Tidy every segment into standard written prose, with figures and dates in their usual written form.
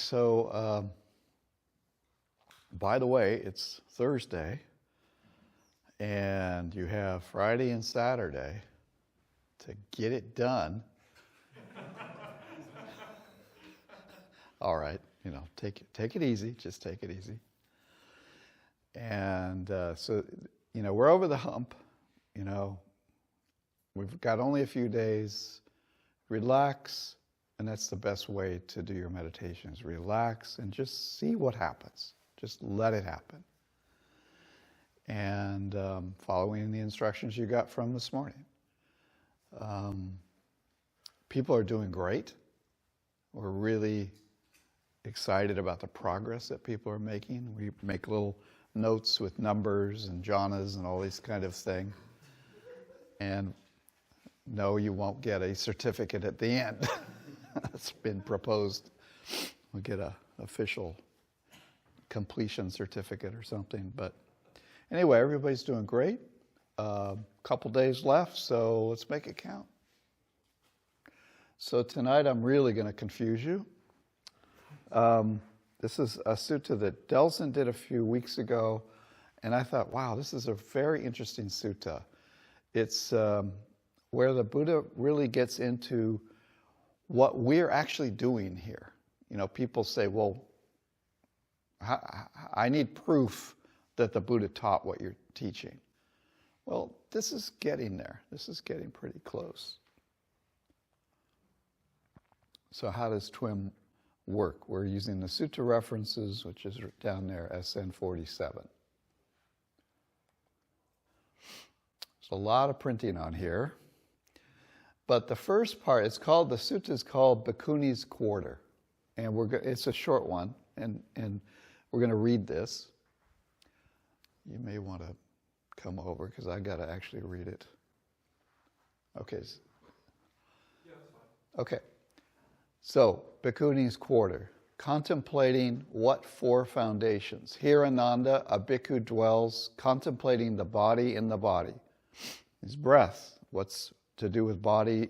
So, by the way, it's Thursday, and you have Friday and Saturday to get it done. All right, take it easy. Just take it easy. And so, we're over the hump. We've got only a few days. Relax, and that's the best way to do your meditations. Relax and just see what happens. Just let it happen. And following the instructions you got from this morning. People are doing great. We're really excited about the progress that people are making. We make little notes with numbers and jhanas and all these kind of things. And no, you won't get a certificate at the end. It's been proposed. We'll get an official completion certificate or something. But anyway, everybody's doing great. Couple days left, so let's make it count. So tonight I'm really going to confuse you. This is a sutta that Delson did a few weeks ago, and I thought, wow, this is a very interesting sutta. It's where the Buddha really gets into what we're actually doing here. People say, well, I need proof that the Buddha taught what you're teaching. Well, this is getting there. This is getting pretty close. So how does TWIM work? We're using the sutta references, which is down there, SN 47. There's a lot of printing on here. But the first part, the sutta is called Bhikkhuni's Quarter. And it's a short one, and we're going to read this. You may want to come over, because I got to actually read it. Okay. Yeah, that's fine. Okay. So, Bhikkhuni's Quarter, contemplating what four foundations? Here, Ananda, a bhikkhu dwells, contemplating the body in the body. His breath, what's to do with body,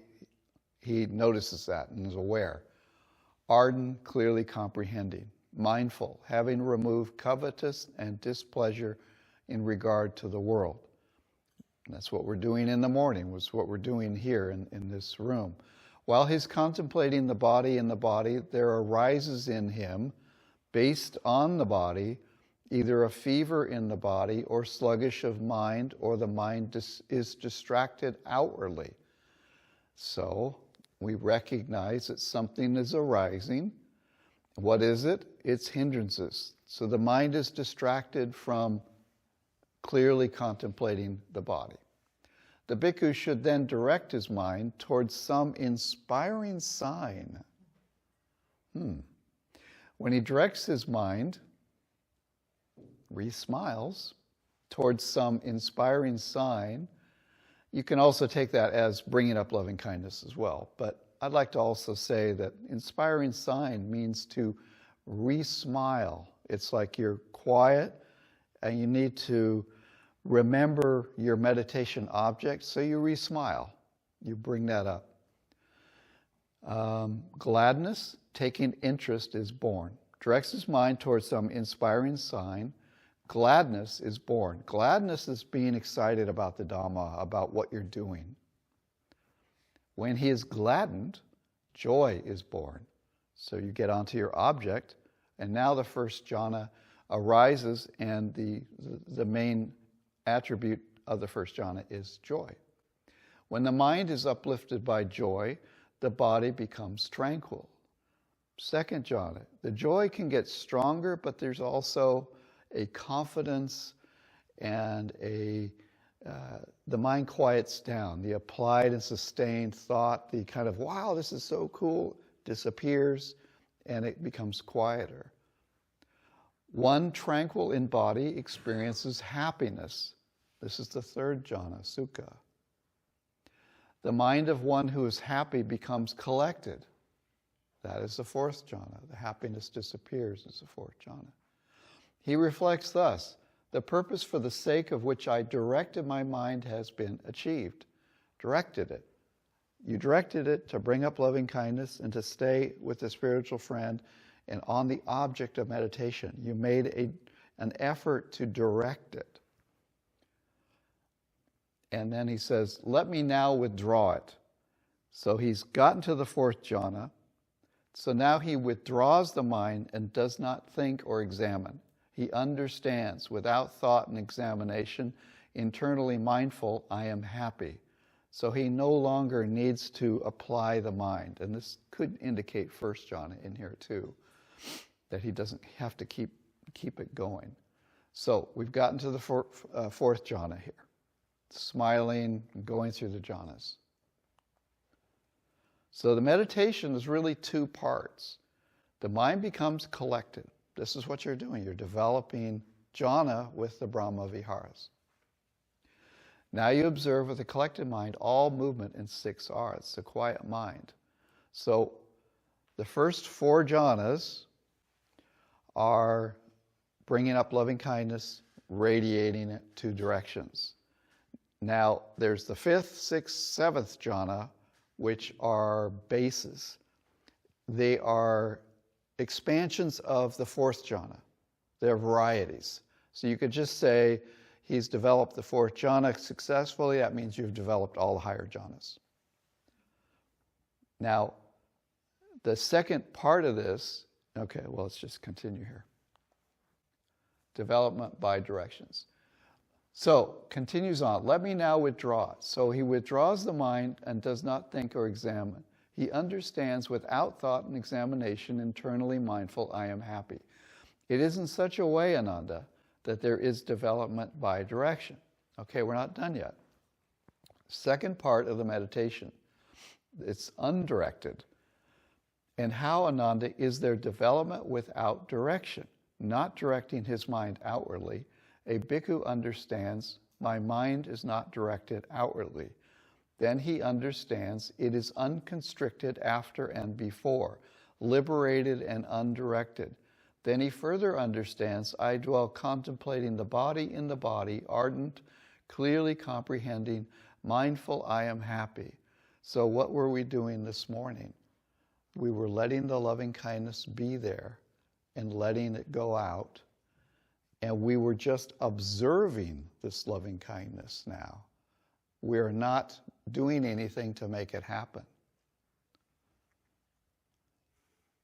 he notices that and is aware. Ardent, clearly comprehending. Mindful, having removed covetous and displeasure in regard to the world. And that's what we're doing in the morning, was what we're doing here in this room. While he's contemplating the body in the body, there arises in him, based on the body, either a fever in the body or sluggish of mind, or the mind is distracted outwardly. So we recognize that something is arising. What is it? It's hindrances. So the mind is distracted from clearly contemplating the body. The bhikkhu should then direct his mind towards some inspiring sign. When he directs his mind, smiles, towards some inspiring sign, you can also take that as bringing up loving kindness as well. But I'd like to also say that inspiring sign means to re-smile. It's like you're quiet and you need to remember your meditation object, so you re-smile. You bring that up. Gladness, taking interest, is born. Directs his mind towards some inspiring sign. Gladness is born. Gladness is being excited about the Dhamma, about what you're doing. When he is gladdened, joy is born. So you get onto your object, and now the first jhana arises, and the main attribute of the first jhana is joy. When the mind is uplifted by joy, the body becomes tranquil. Second jhana, the joy can get stronger, but there's also a confidence and the mind quiets down. The applied and sustained thought, the kind of, wow, this is so cool, disappears, and it becomes quieter. One tranquil in body experiences happiness. This is the third jhana, Sukha. The mind of one who is happy becomes collected. That is the fourth jhana. The happiness disappears is the fourth jhana. He reflects thus, the purpose for the sake of which I directed my mind has been achieved. Directed it. You directed it to bring up loving kindness and to stay with the spiritual friend and on the object of meditation. You made an effort to direct it. And then he says, let me now withdraw it. So he's gotten to the fourth jhana. So now he withdraws the mind and does not think or examine. He understands without thought and examination, internally mindful, I am happy. So he no longer needs to apply the mind. And this could indicate first jhana in here too, that he doesn't have to keep it going. So we've gotten to the fourth jhana here. Smiling, going through the jhanas. So the meditation is really two parts. The mind becomes collected. This is what you're doing. You're developing jhana with the Brahma Viharas. Now you observe with a collected mind all movement in 6 R's, the quiet mind. So the first 4 jhanas are bringing up loving kindness, radiating it 2 directions. Now there's the 5th, 6th, 7th jhana, which are bases. They are expansions of the 4th jhana. They're varieties. So you could just say, he's developed the 4th jhana successfully. That means you've developed all the higher jhanas. Now, the second part of this, okay, well, let's just continue here. Development by directions. So, continues on. Let me now withdraw. So he withdraws the mind and does not think or examine. He understands without thought and examination, internally mindful, I am happy. It is in such a way, Ananda, that there is development by direction. Okay, we're not done yet. Second part of the meditation. It's undirected. And how, Ananda, is there development without direction? Not directing his mind outwardly, a bhikkhu understands, my mind is not directed outwardly. Then he understands it is unconstricted after and before, liberated and undirected. Then he further understands, I dwell contemplating the body in the body, ardent, clearly comprehending, mindful, I am happy. So what were we doing this morning? We were letting the loving kindness be there and letting it go out. And we were just observing this loving kindness now. We're not doing anything to make it happen.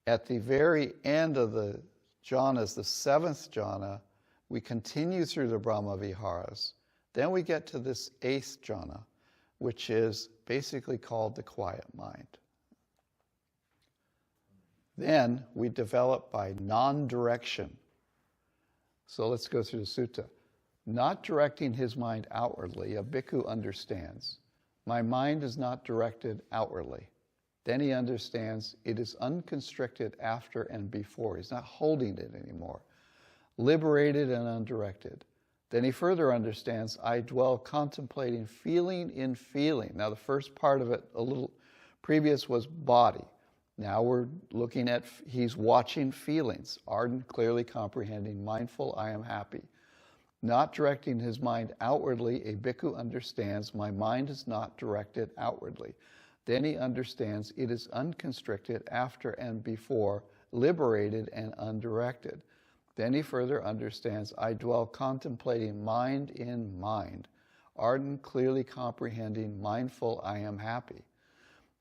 At the very end of the jhanas, the 7th jhana, we continue through the Brahma Viharas. Then we get to this 8th jhana, which is basically called the quiet mind. Then we develop by non-direction. So let's go through the sutta. Not directing his mind outwardly, a bhikkhu understands. My mind is not directed outwardly. Then he understands it is unconstricted after and before. He's not holding it anymore. Liberated and undirected. Then he further understands, I dwell contemplating feeling in feeling. Now the first part of it, a little previous, was body. Now we're looking at, he's watching feelings, ardent, clearly comprehending, mindful, I am happy. Not directing his mind outwardly, a bhikkhu understands, my mind is not directed outwardly. Then he understands it is unconstricted after and before, liberated and undirected. Then he further understands, I dwell contemplating mind in mind, ardent, clearly comprehending, mindful, I am happy.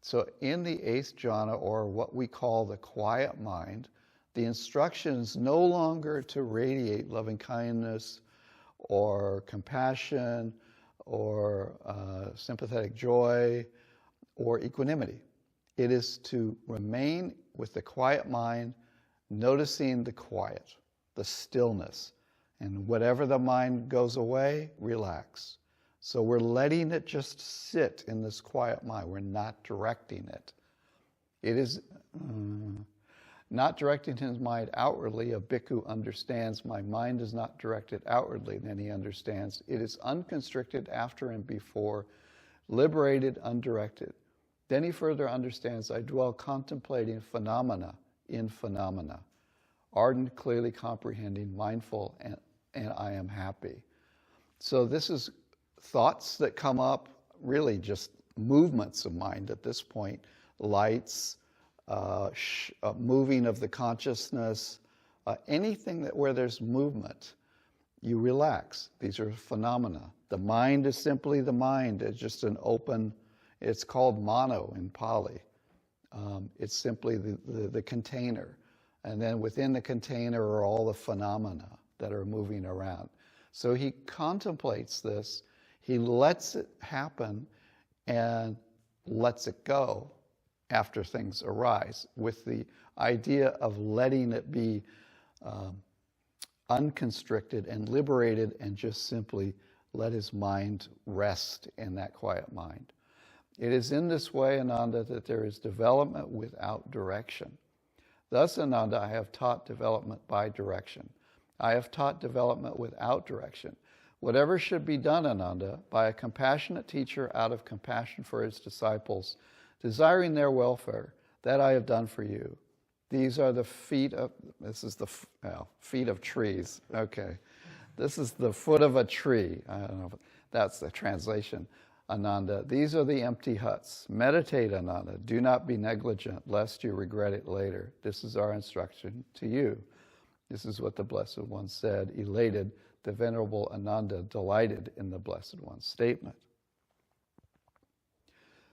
So in the 8th jhana, or what we call the quiet mind, the instruction is no longer to radiate loving kindness or compassion or sympathetic joy or equanimity. It is to remain with the quiet mind, noticing the quiet, the stillness, and whatever the mind goes away, relax. So we're letting it just sit in this quiet mind. We're not directing it. It is not directing his mind outwardly. A bhikkhu understands, my mind is not directed outwardly. Then he understands it is unconstricted after and before, liberated, undirected. Then he further understands, I dwell contemplating phenomena in phenomena, ardent, clearly comprehending, mindful, and I am happy. So this is thoughts that come up, really just movements of mind at this point, lights, moving of the consciousness, anything where there's movement, you relax. These are phenomena. The mind is simply the mind. It's just an open, it's called mano in Pali. It's simply the container. And then within the container are all the phenomena that are moving around. So he contemplates this, he lets it happen and lets it go after things arise, with the idea of letting it be unconstricted and liberated, and just simply let his mind rest in that quiet mind. It is in this way, Ananda, that there is development without direction. Thus, Ananda, I have taught development by direction. I have taught development without direction. Whatever should be done, Ananda, by a compassionate teacher out of compassion for his disciples, desiring their welfare, that I have done for you. These are the feet of, feet of trees. Okay. This is the foot of a tree. I don't know if that's the translation. Ananda, these are the empty huts. Meditate, Ananda. Do not be negligent, lest you regret it later. This is our instruction to you. This is what the Blessed One said, elated, the Venerable Ananda delighted in the Blessed One's statement.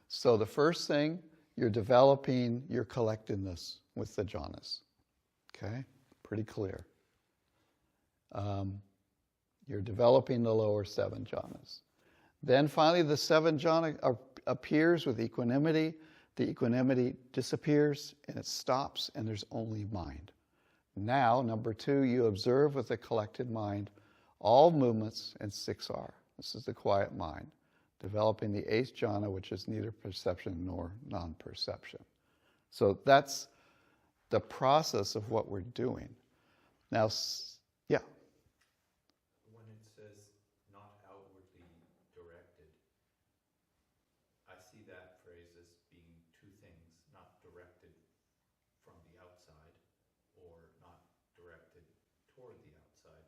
So the first thing, you're developing your collectedness with the jhanas. Okay? Pretty clear. You're developing the lower 7 jhanas. Then finally the 7 jhana appears with equanimity. The equanimity disappears and it stops, and there's only mind. Now, number 2, you observe with a collected mind all movements in 6R. This is the quiet mind, developing the 8th jhana, which is neither perception nor non-perception. So that's the process of what we're doing. Now, yeah. When it says not outwardly directed, I see that phrase as being 2 things, not directed from the outside or not directed toward the outside.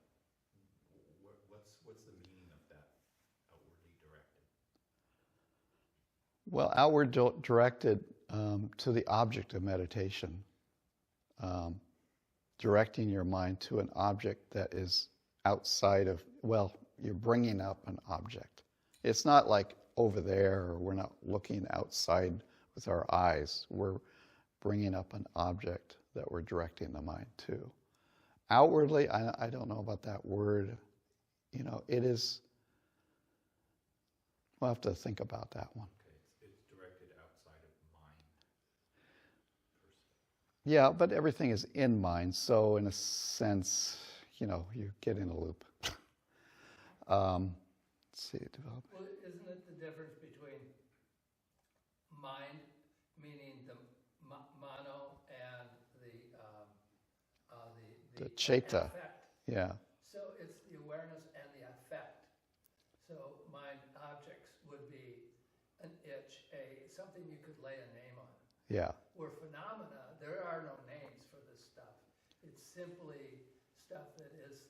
What's the meaning of that, outwardly directed? Well, outward directed to the object of meditation. Directing your mind to an object that is outside of, well, you're bringing up an object. It's not like over there, or we're not looking outside with our eyes. We're bringing up an object that we're directing the mind to. Outwardly, I don't know about that word. You know, it is, we'll have to think about that one. Okay, it's directed outside of mind. Yeah, but everything is in mind, so in a sense, you know, you get in a loop. Let's see, develop. Well, isn't it the difference between mind, meaning the mano, and the Citta. affect? Yeah. So it's the awareness and the affect. So mind objects would be an itch, something you could lay a name on. Yeah. Where phenomena, there are no names for this stuff. It's simply stuff that is,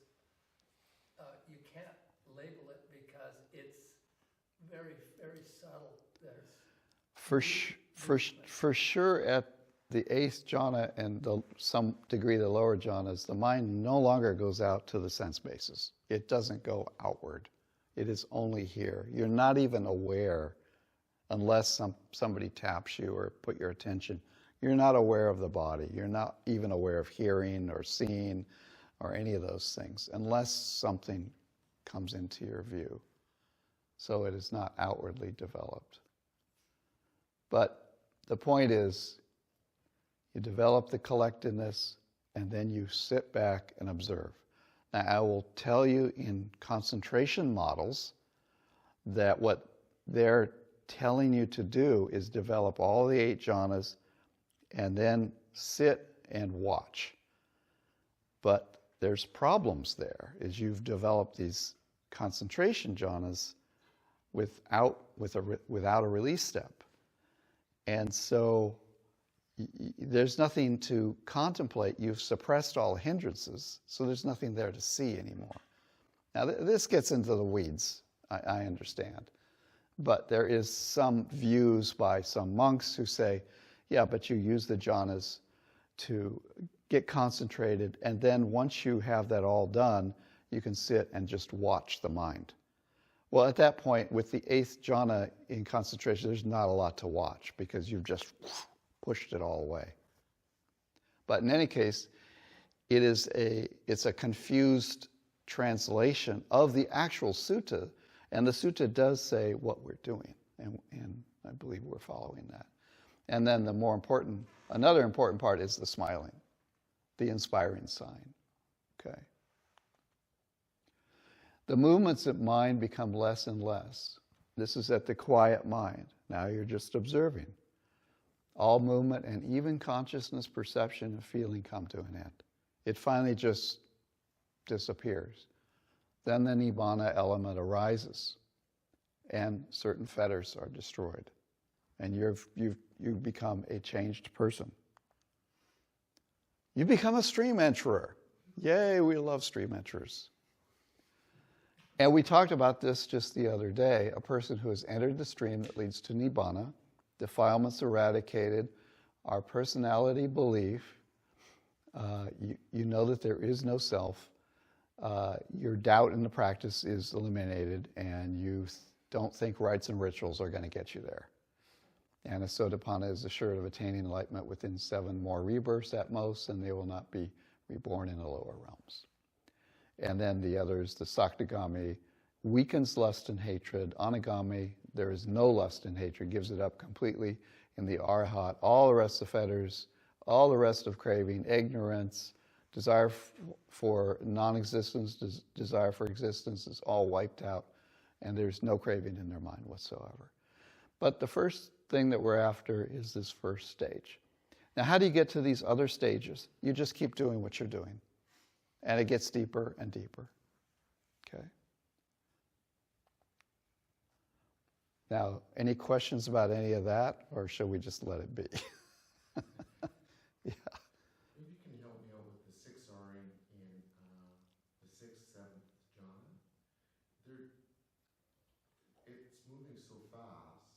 you can't label it because it's very, very subtle. For sure at the 8th jhana and some degree the lower jhanas, the mind no longer goes out to the sense bases. It doesn't go outward. It is only here. You're not even aware unless somebody taps you or put your attention. You're not aware of the body. You're not even aware of hearing or seeing or any of those things unless something comes into your view. So it is not outwardly developed. But the point is, you develop the collectedness and then you sit back and observe. Now, I will tell you in concentration models that what they're telling you to do is develop all the 8 jhanas and then sit and watch. But there's problems there, is you've developed these concentration jhanas without a release step. And so there's nothing to contemplate. You've suppressed all hindrances, so there's nothing there to see anymore. Now, this gets into the weeds, I understand. But there is some views by some monks who say, Yeah, but you use the jhanas to get concentrated, and then once you have that all done, you can sit and just watch the mind. Well, at that point, with the 8th jhana in concentration, there's not a lot to watch because you've just pushed it all away. But in any case, it's a confused translation of the actual sutta, and the sutta does say what we're doing, and I believe we're following that. And then another important part is the smiling, the inspiring sign. Okay. The movements of mind become less and less. This is at the quiet mind. Now you're just observing. All movement and even consciousness, perception, and feeling come to an end. It finally just disappears. Then the nibbana element arises, and certain fetters are destroyed, and you've become a changed person. You become a stream enterer. Yay, we love stream enterers. And we talked about this just the other day. A person who has entered the stream that leads to nibbana, defilements eradicated, our personality belief, you know that there is no self, your doubt in the practice is eliminated, and you don't think rites and rituals are going to get you there. And a Sotapanna is assured of attaining enlightenment within 7 more rebirths at most, and they will not be reborn in the lower realms. And then the others, the Saktagami, weakens lust and hatred. Anagami, there is no lust and hatred, gives it up completely. In the Arhat, all the rest of fetters, all the rest of craving, ignorance, desire for non-existence, desire for existence is all wiped out, and there's no craving in their mind whatsoever. But the first thing that we're after is this first stage. Now, how do you get to these other stages? You just keep doing what you're doing, and it gets deeper and deeper. Okay? Now, any questions about any of that, or should we just let it be? Yeah. Maybe you can help me out with the 6R in the 6th, 7th jhana. It's moving so fast.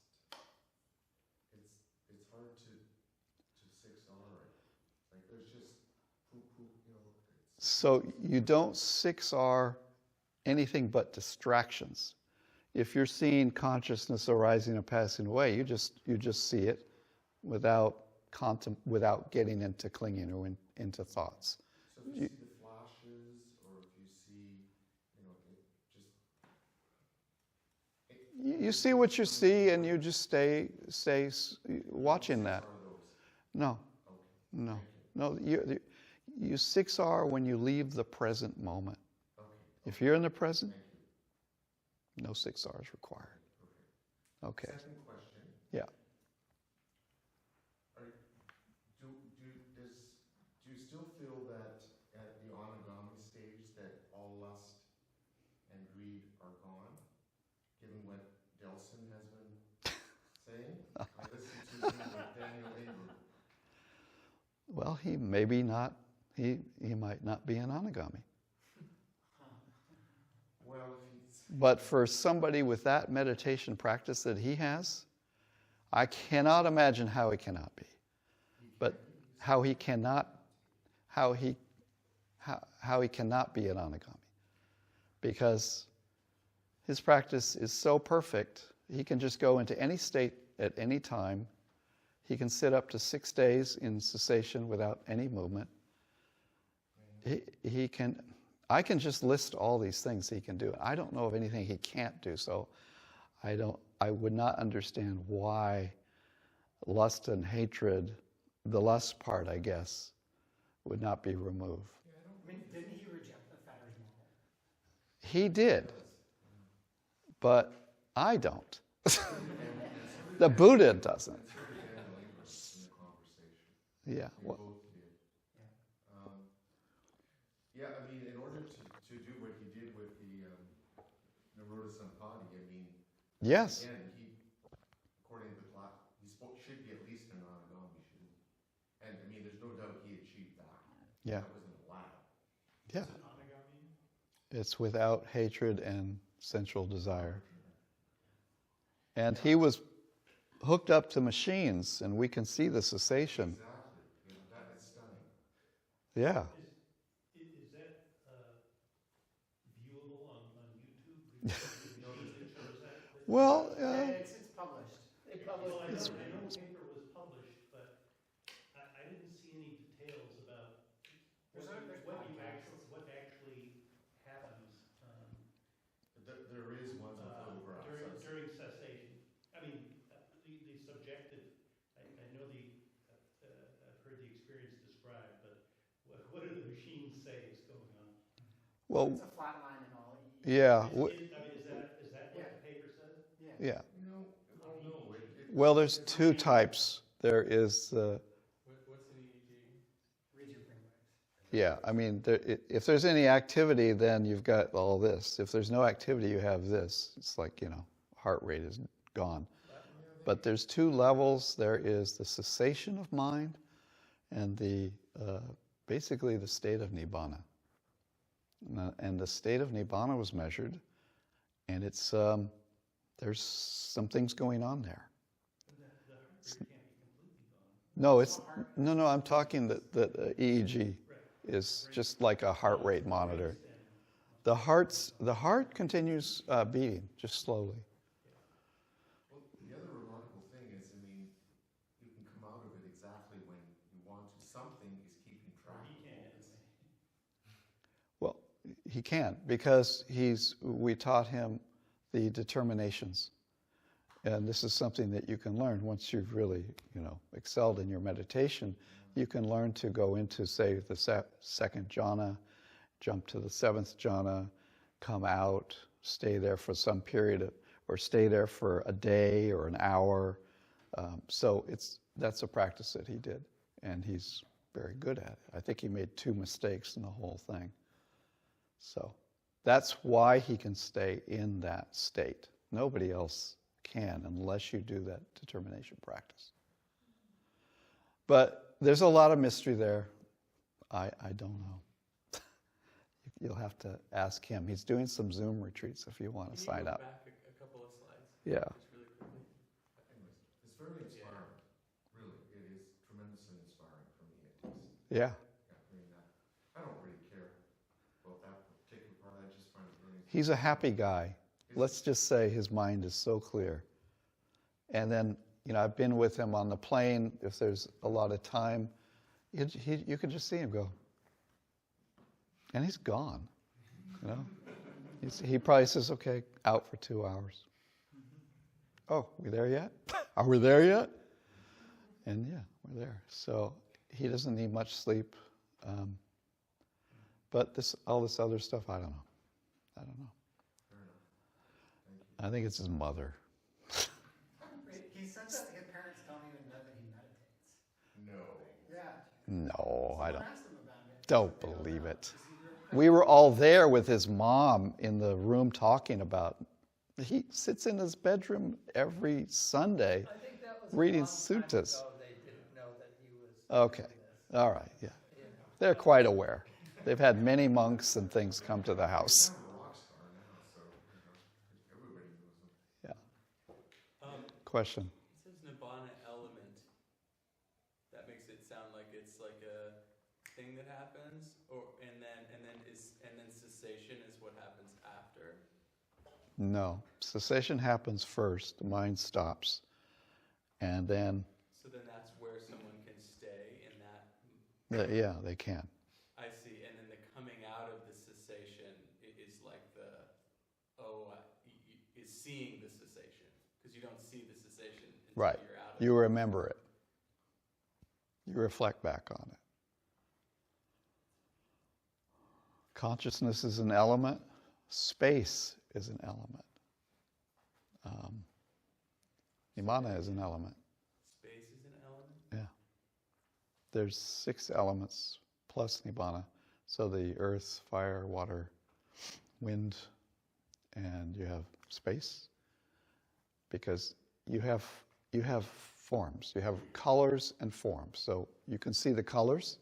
It's hard to 6R it. Like there's just poop, So you don't 6R anything but distractions. If you're seeing consciousness arising and passing away, you just see it without getting into clinging or into thoughts. So if you see the flashes, or if you see, You see what you see, and you just stay watching that. No, Okay. no, no. You 6R when you leave the present moment. Okay. If you're in the present, Thank you. no 6R is required. Okay. Second question. Yeah. Do you still feel that at the anagami stage that all lust and greed are gone, given what Delson has been saying? I listened to him with Daniel Ingram. Well, he might not be an anagami. Well, if he's... But for somebody with that meditation practice that he has, I cannot imagine how he cannot be. But how he cannot be an anagami. Because his practice is so perfect, he can just go into any state at any time. He can sit up to 6 days in cessation without any movement. I can just list all these things he can do. I don't know of anything he can't do, so I would not understand why lust and hatred, the lust part, I guess, would not be removed. Didn't he reject the fetters model? He did, but I don't. The Buddha doesn't. Yeah. Well, yeah, I mean, in order to do what he did with the Nirodha Sampati, I mean, yes. again, according to the class, he should be at least an anagami, shouldn't he? And I mean, there's no doubt he achieved that. Yeah. That wasn't allowed. Yeah. Is it anagami? It's without hatred and sensual desire. And he was hooked up to machines, and we can see the cessation. Exactly. Yeah, that is stunning. Yeah. Is that viewable on YouTube? Because the machine that shows that? Well, It's published. They Well, publish. I know the paper was published, but I didn't see any details about There's podcasts. what actually happens There is ones with photographs. during cessation. I mean, the subjective. I know I've heard the experience described, but what do the machines say is going on? well, It's a flat line and all. yeah. Is that what the paper says? Yeah. No, well, no. Well, there's two types. There is the What's an EEG? Region frameworks. yeah. I mean, if there's any activity, then you've got all this. If there's no activity, you have this. It's like heart rate is gone. But there's two levels. There is the cessation of mind, and the basically the state of nibbana. And the state of nibbana was measured, and it's there's some things going on there. The heart rate can't be completely gone. No, it's no. I'm talking that the EEG is just like a heart rate monitor. The heart continues beating just slowly. Well, the other remarkable thing is, I mean, you can come out of it exactly when you want to. Something is keeping track He of can't all this. Well, he can't because we taught him the determinations. And this is something that you can learn once you've really, excelled in your meditation. You can learn to go into, say, the second jhana, jump to the seventh jhana, come out, stay there for some period, or stay there for a day or an hour. So that's a practice that he did, and he's very good at it. I think he made 2 mistakes in the whole thing. So that's why he can stay in that state. Nobody else can unless you do that determination practice. But there's a lot of mystery there. I don't know. You'll have to ask him. He's doing some Zoom retreats if you want to Can you sign go up. back a couple of slides? Yeah. Just really quickly. Anyways, it's very inspiring. Really, it is tremendously inspiring for me, at least. Yeah. I mean, I don't really care about that particular part. I just find it really. He's a happy guy. Let's just say his mind is so clear. And then, I've been with him on the plane. If there's a lot of time, you can just see him go. And he's gone. He probably says, okay, out for 2 hours. Oh, we there yet? Are we there yet? And yeah, we're there. So he doesn't need much sleep. But all this other stuff, I don't know. Fair enough. Thank you. I think it's his mother. He said that his parents don't even know that he meditates. No. Yeah. No, I Someone don't. asked him about it. Don't believe it. We were all there with his mom in the room talking about. He sits in his bedroom every Sunday. I think that was Reading a long time suttas. ago they didn't know that he was Okay. doing this. All right, yeah. You know. They're quite aware. They've had many monks and things come to the house. I'm a rock star now, so everybody knows him. Yeah. Question. It says Nibbana element. That makes it sound like it's like a thing that happens, and then cessation is what happens after. No. Cessation happens first. The mind stops. And then, So then that's where someone can stay in that. yeah, they can. I see, and then the coming out of the cessation is like is seeing the cessation, because you don't see the cessation until Right. you're out of You it. remember it. You reflect back on it. Consciousness is an element. Space is an element. Nibbana is an element. Space is an element. Yeah. There's 6 elements plus Nibbana. So the earth, fire, water, wind, and you have space. Because you have forms. You have colors and forms. So you can see the colors,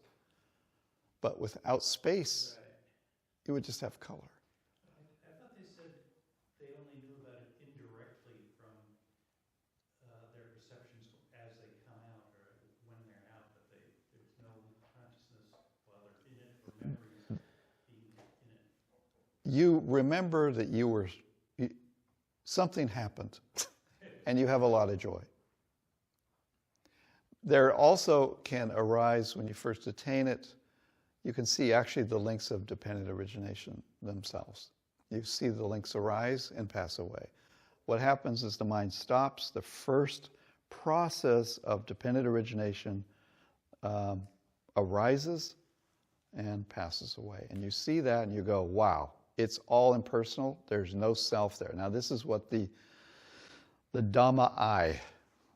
but without space, Right. you would just have color. I thought they said they only knew about it indirectly from their perception you remember that something happened and you have a lot of joy. There also can arise, when you first attain it, you can see actually the links of dependent origination themselves. You see the links arise and pass away. What happens is the mind stops. The first process of dependent origination arises and passes away. And you see that and you go, wow, it's all impersonal. There's no self there. Now this is what the Dhamma I,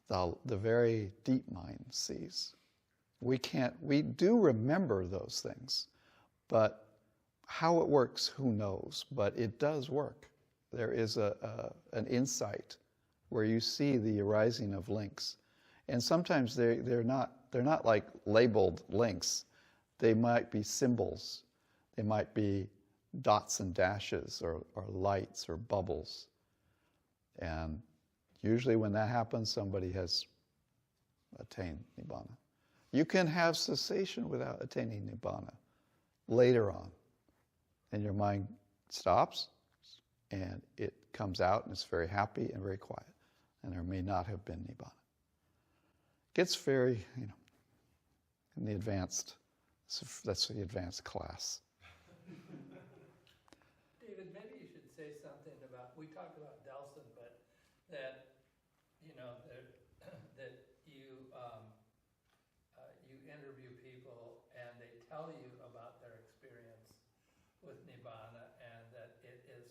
the very deep mind sees. We do remember those things, but how it works, who knows? But it does work. There is an insight where you see the arising of links. And sometimes they're not like labeled links. They might be symbols. They might be dots and dashes or lights or bubbles. And usually when that happens, somebody has attained Nibbana. You can have cessation without attaining Nibbana later on. And your mind stops and it comes out and it's very happy and very quiet. And there may not have been Nibbana. It gets very, in the advanced, that's the advanced class. David, maybe you should say something about, we talked about Delson, but that, that you interview people and they tell you about their experience with Nibbana and that it is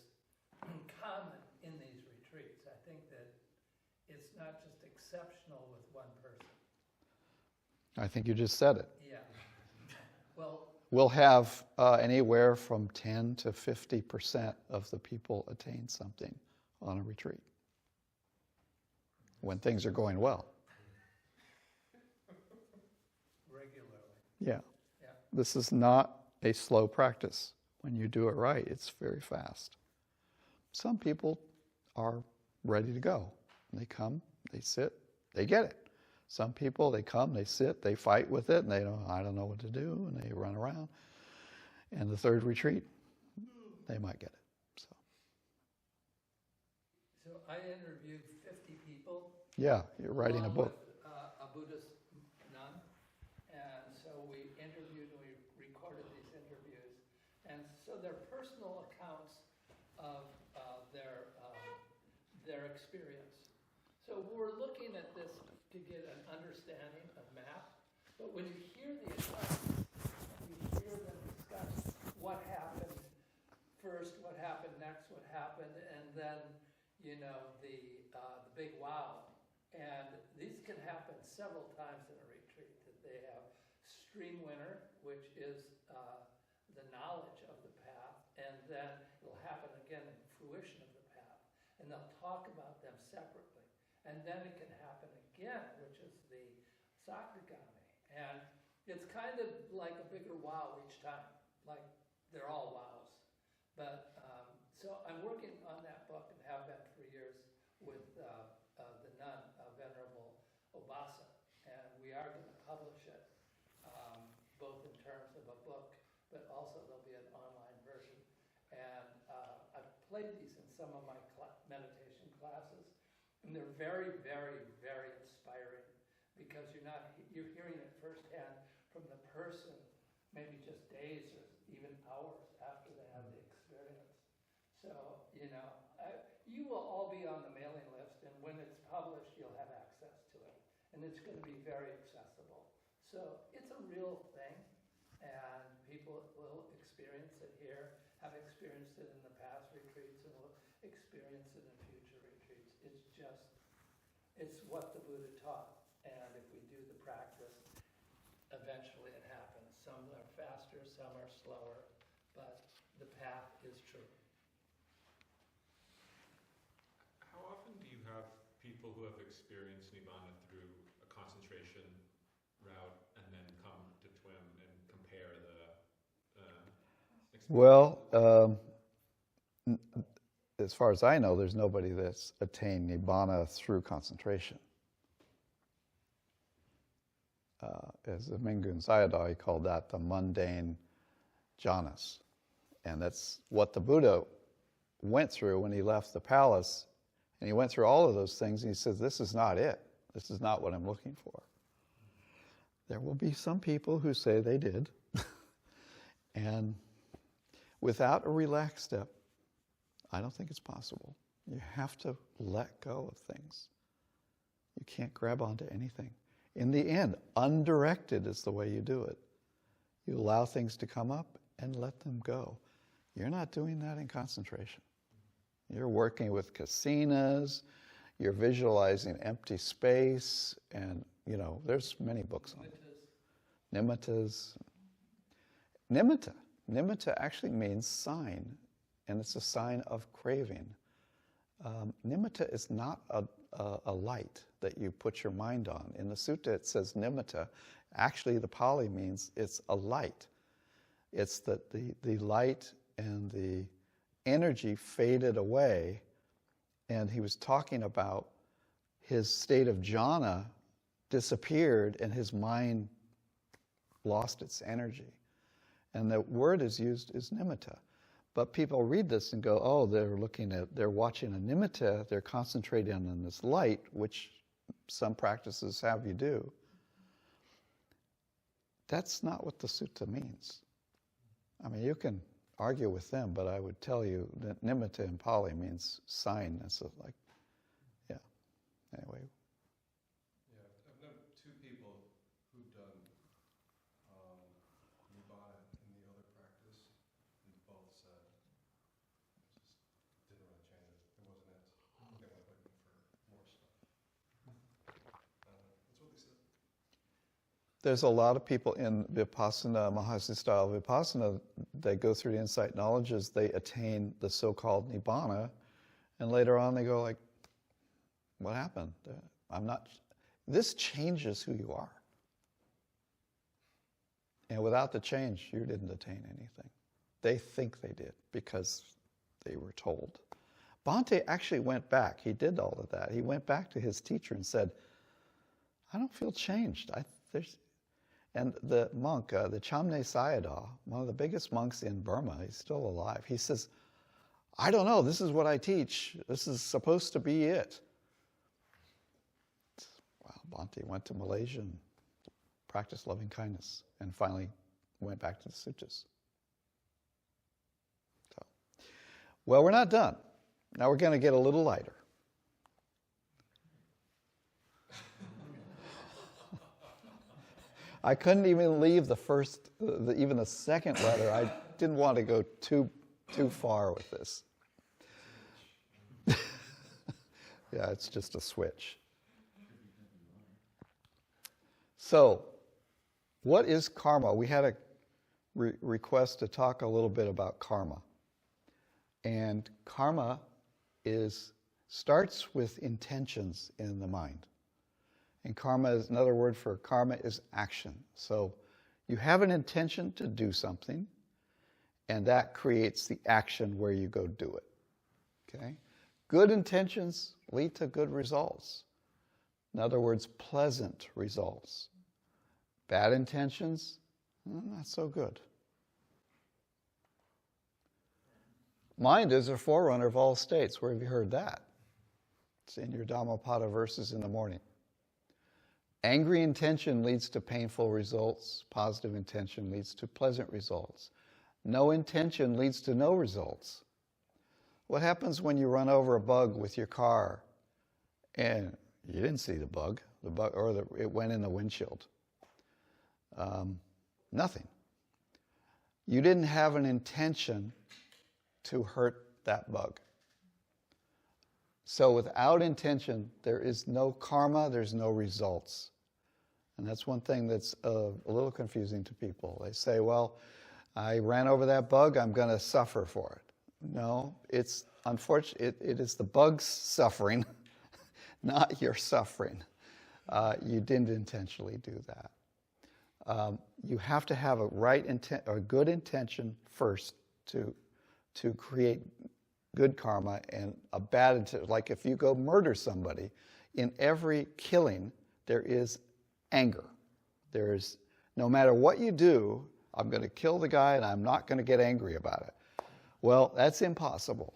common in these retreats. I think that it's not just exceptional with one person. I think you just said it. Yeah. Well, we'll have anywhere from 10 to 50% of the people attain something on a retreat when things are going well. Regularly. Yeah. Yeah. This is not a slow practice. When you do it right, it's very fast. Some people are ready to go. They come, they sit, they get it. Some people, they come, they sit, they fight with it, and I don't know what to do, and they run around. And the third retreat, they might get it. So I interviewed 50 people. Yeah, you're writing a book. With a Buddhist nun. And so we interviewed and we recorded these interviews. And so they're personal accounts of their experience. So we're looking at this to get an understanding, a map. But when you hear the accounts, you hear them discuss what happened first, what happened next, what happened, and then, the big wow. And these can happen several times in a retreat, that they have stream winner, which is the knowledge of the path, and then it'll happen again in fruition of the path. And they'll talk about them separately. And then it can happen again, which is the Sakagami. And it's kind of like a bigger wow each time. Like they're all wows. But so I'm working on that book and have been for years with the nun, Venerable Obasa. And we are going to publish it, both in terms of a book, but also there'll be an online version. And I've played these in some of my meditation classes. And they're very, very, very inspiring because you're hearing it firsthand from the person, maybe just days or even hours after they have the experience. So, you will all be on the mailing list, and when it's published, you'll have access to it. And it's going to be very accessible. So it's a real thing, and people will experience it here, have experienced it in the past retreats, and will experience it in future retreats. It's what the Buddha taught. And if we do the practice, eventually it happens. Some are faster, some are slower, but the path is true. How often do you have people who have experienced Nibbana through a concentration route and then come to TWIM and compare the experience? Well, as far as I know, there's nobody that's attained Nibbana through concentration. As Mingun Sayadaw, he called that the mundane jhanas. And that's what the Buddha went through when he left the palace. And he went through all of those things, and he says, this is not it. This is not what I'm looking for. There will be some people who say they did. And without a relaxed step, I don't think it's possible. You have to let go of things. You can't grab onto anything. In the end, undirected is the way you do it. You allow things to come up and let them go. You're not doing that in concentration. You're working with kasinas, you're visualizing empty space, and, there's many books on it. Nimittas. Nimitta actually means sign, and it's a sign of craving. Nimitta is not a light that you put your mind on. In the sutta it says nimitta. Actually the Pali means it's a light. It's that the light and the energy faded away, and he was talking about his state of jhana disappeared and his mind lost its energy. And the word is used is nimitta. But people read this and go, oh, they're watching a nimitta, they're concentrating on this light, which some practices have you do. That's not what the sutta means. I mean, you can argue with them, but I would tell you that nimitta in Pali means sign. It's like, yeah. Anyway. Yeah, I've known two people who've done Nibbana in the other practice, and both said it just didn't really change it. It wasn't it. They went looking for more stuff. That's what they said. There's a lot of people in Vipassana, Mahasi style Vipassana, they go through the insight knowledges, they attain the so-called Nibbana, and later on they go like, what happened? This changes who you are. And without the change, you didn't attain anything. They think they did because they were told. Bhante actually went back. He did all of that. He went back to his teacher and said, I don't feel changed. And the monk, the Chamne Sayadaw, one of the biggest monks in Burma, he's still alive, he says, I don't know, this is what I teach. This is supposed to be it. Well, Bhante went to Malaysia and practiced loving kindness and finally went back to the suttas. So, well, we're not done. Now we're going to get a little lighter. I couldn't even leave even the second letter. I didn't want to go too far with this. Yeah, it's just a switch. So, what is karma? We had a request to talk a little bit about karma. And karma starts with intentions in the mind. And karma is another word for karma is action. So you have an intention to do something, and that creates the action where you go do it. Okay? Good intentions lead to good results. In other words, pleasant results. Bad intentions, not so good. Mind is a forerunner of all states. Where have you heard that? It's in your Dhammapada verses in the morning. Angry intention leads to painful results. Positive intention leads to pleasant results. No intention leads to no results. What happens when you run over a bug with your car and you didn't see the bug or it went in the windshield? Nothing. You didn't have an intention to hurt that bug. So without intention, there is no karma, there's no results. And that's one thing that's a little confusing to people. They say, well, I ran over that bug, I'm going to suffer for it. No, it's unfortunate. It is the bug's suffering, not your suffering. You didn't intentionally do that. You have to have a good intention first to create good karma, and a bad intention. Like if you go murder somebody, in every killing there is anger. There is, no matter what you do, I'm going to kill the guy and I'm not going to get angry about it. Well, that's impossible.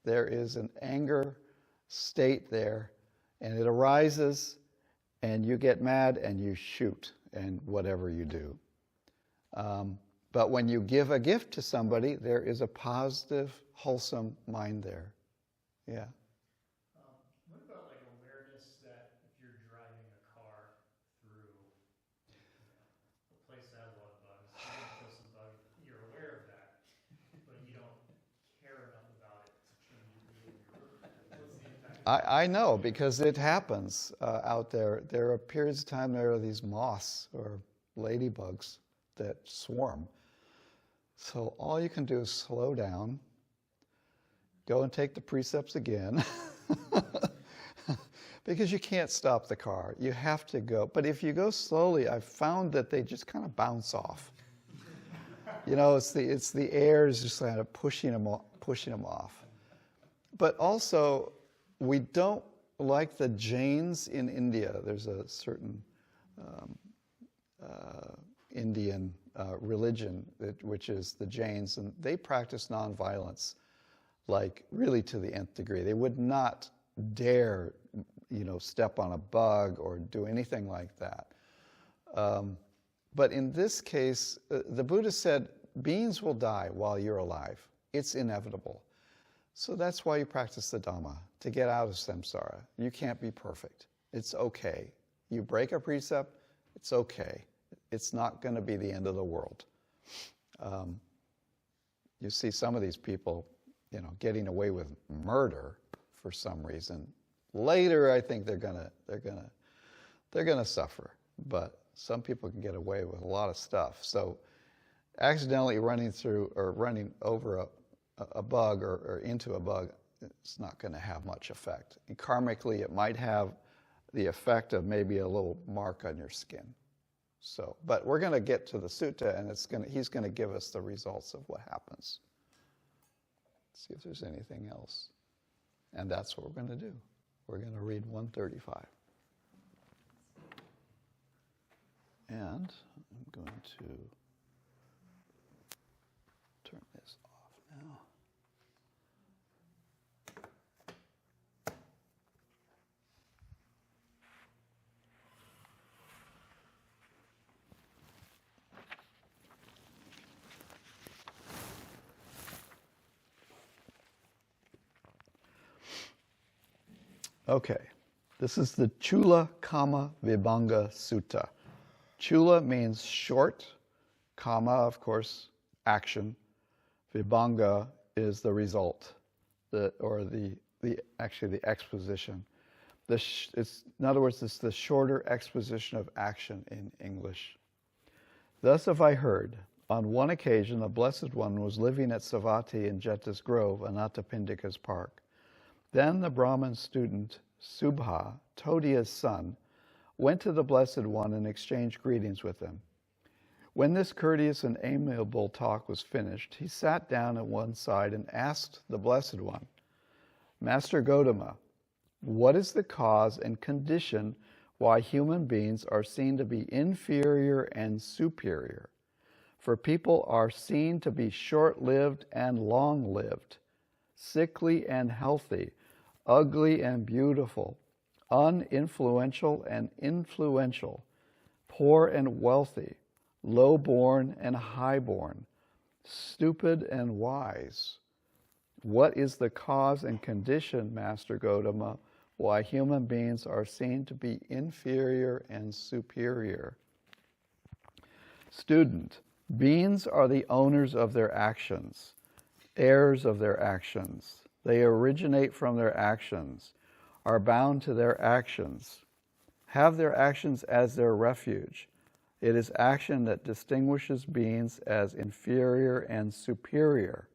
There is an anger state there, and it arises, and you get mad, and you shoot, and whatever you do. But when you give a gift to somebody, there is a positive, wholesome mind there. Yeah. What about like awareness that if you're driving a car through a place that has a lot of bugs, you're gonna kill some bugs, you're aware of that, but you don't care enough about it to change your behavior. What's the impact? I know, because it happens out there. There are periods of time there are these moths or ladybugs that swarm. So all you can do is slow down, go and take the precepts again, because you can't stop the car. You have to go. But if you go slowly, I've found that they just kind of bounce off. You know, it's the air is just kind of pushing them off. But also, we don't like the Jains in India. There's a certain Indian religion, which is the Jains, and they practice nonviolence, like really to the nth degree. They would not dare, step on a bug or do anything like that. But in this case, the Buddha said, beings will die while you're alive. It's inevitable. So that's why you practice the Dhamma, to get out of samsara. You can't be perfect. It's okay. You break a precept, it's okay. It's not going to be the end of the world. You see some of these people, getting away with murder for some reason. Later, I think they're gonna suffer. But some people can get away with a lot of stuff. So, accidentally running through or running over a bug or into a bug, it's not going to have much effect. And karmically, it might have the effect of maybe a little mark on your skin. So, but we're going to get to the sutta, and he's going to give us the results of what happens. Let's see if there's anything else. And that's what we're going to do. We're going to read 135. And I'm going to turn this off now. Okay, this is the Chula Kama Vibhanga Sutta. Chula means short, kama, of course, action. Vibhanga is the result, the exposition. In other words, it's the shorter exposition of action in English. Thus have I heard, on one occasion the Blessed One was living at Savatthi in Jeta's Grove, Anathapindika's park. Then the Brahmin student, Subha, Todia's son, went to the Blessed One and exchanged greetings with him. When this courteous and amiable talk was finished, he sat down at one side and asked the Blessed One, Master Gotama, what is the cause and condition why human beings are seen to be inferior and superior? For people are seen to be short-lived and long-lived, sickly and healthy, ugly and beautiful, uninfluential and influential, poor and wealthy, low-born and high-born, stupid and wise. What is the cause and condition, Master Gotama, why human beings are seen to be inferior and superior? Student, beings are the owners of their actions, heirs of their actions. They originate from their actions, are bound to their actions, have their actions as their refuge. It is action that distinguishes beings as inferior and superior.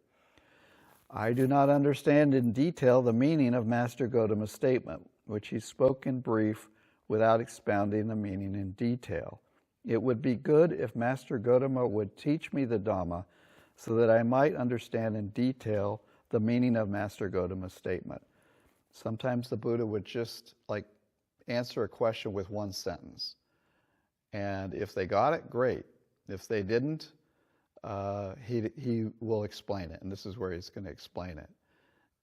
I do not understand in detail the meaning of Master Gotama's statement, which he spoke in brief without expounding the meaning in detail. It would be good if Master Gotama would teach me the Dhamma so that I might understand in detail the meaning of Master Gotama's statement. Sometimes the Buddha would just answer a question with one sentence. And if they got it, great. If they didn't, he will explain it, and this is where he's going to explain it.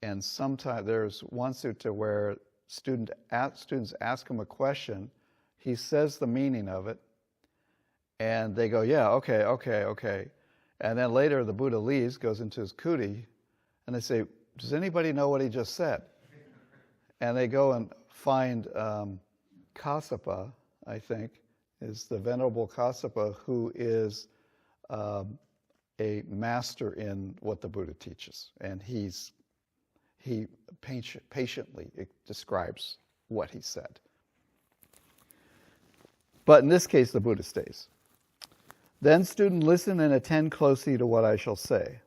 And sometimes there's one sutta where students ask him a question, he says the meaning of it, and they go, yeah, okay. And then later the Buddha leaves, goes into his kuti, and they say, does anybody know what he just said? And they go and find Kassapa, I think, is the Venerable Kassapa, who is a master in what the Buddha teaches. And he patiently describes what he said. But in this case, the Buddha stays. Then, student, listen and attend closely to what I shall say.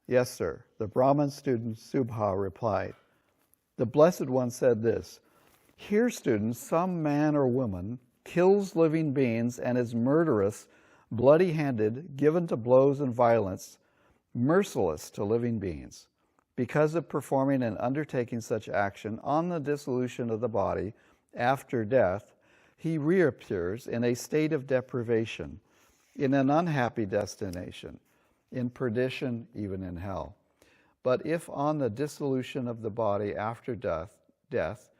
Yes, sir. The Brahmin student Subha replied. The Blessed One said this, here, students, some man or woman kills living beings and is murderous, bloody-handed, given to blows and violence, merciless to living beings. Because of performing and undertaking such action on the dissolution of the body after death, he reappears in a state of deprivation, in an unhappy destination, in perdition, even in hell. But if on the dissolution of the body after death,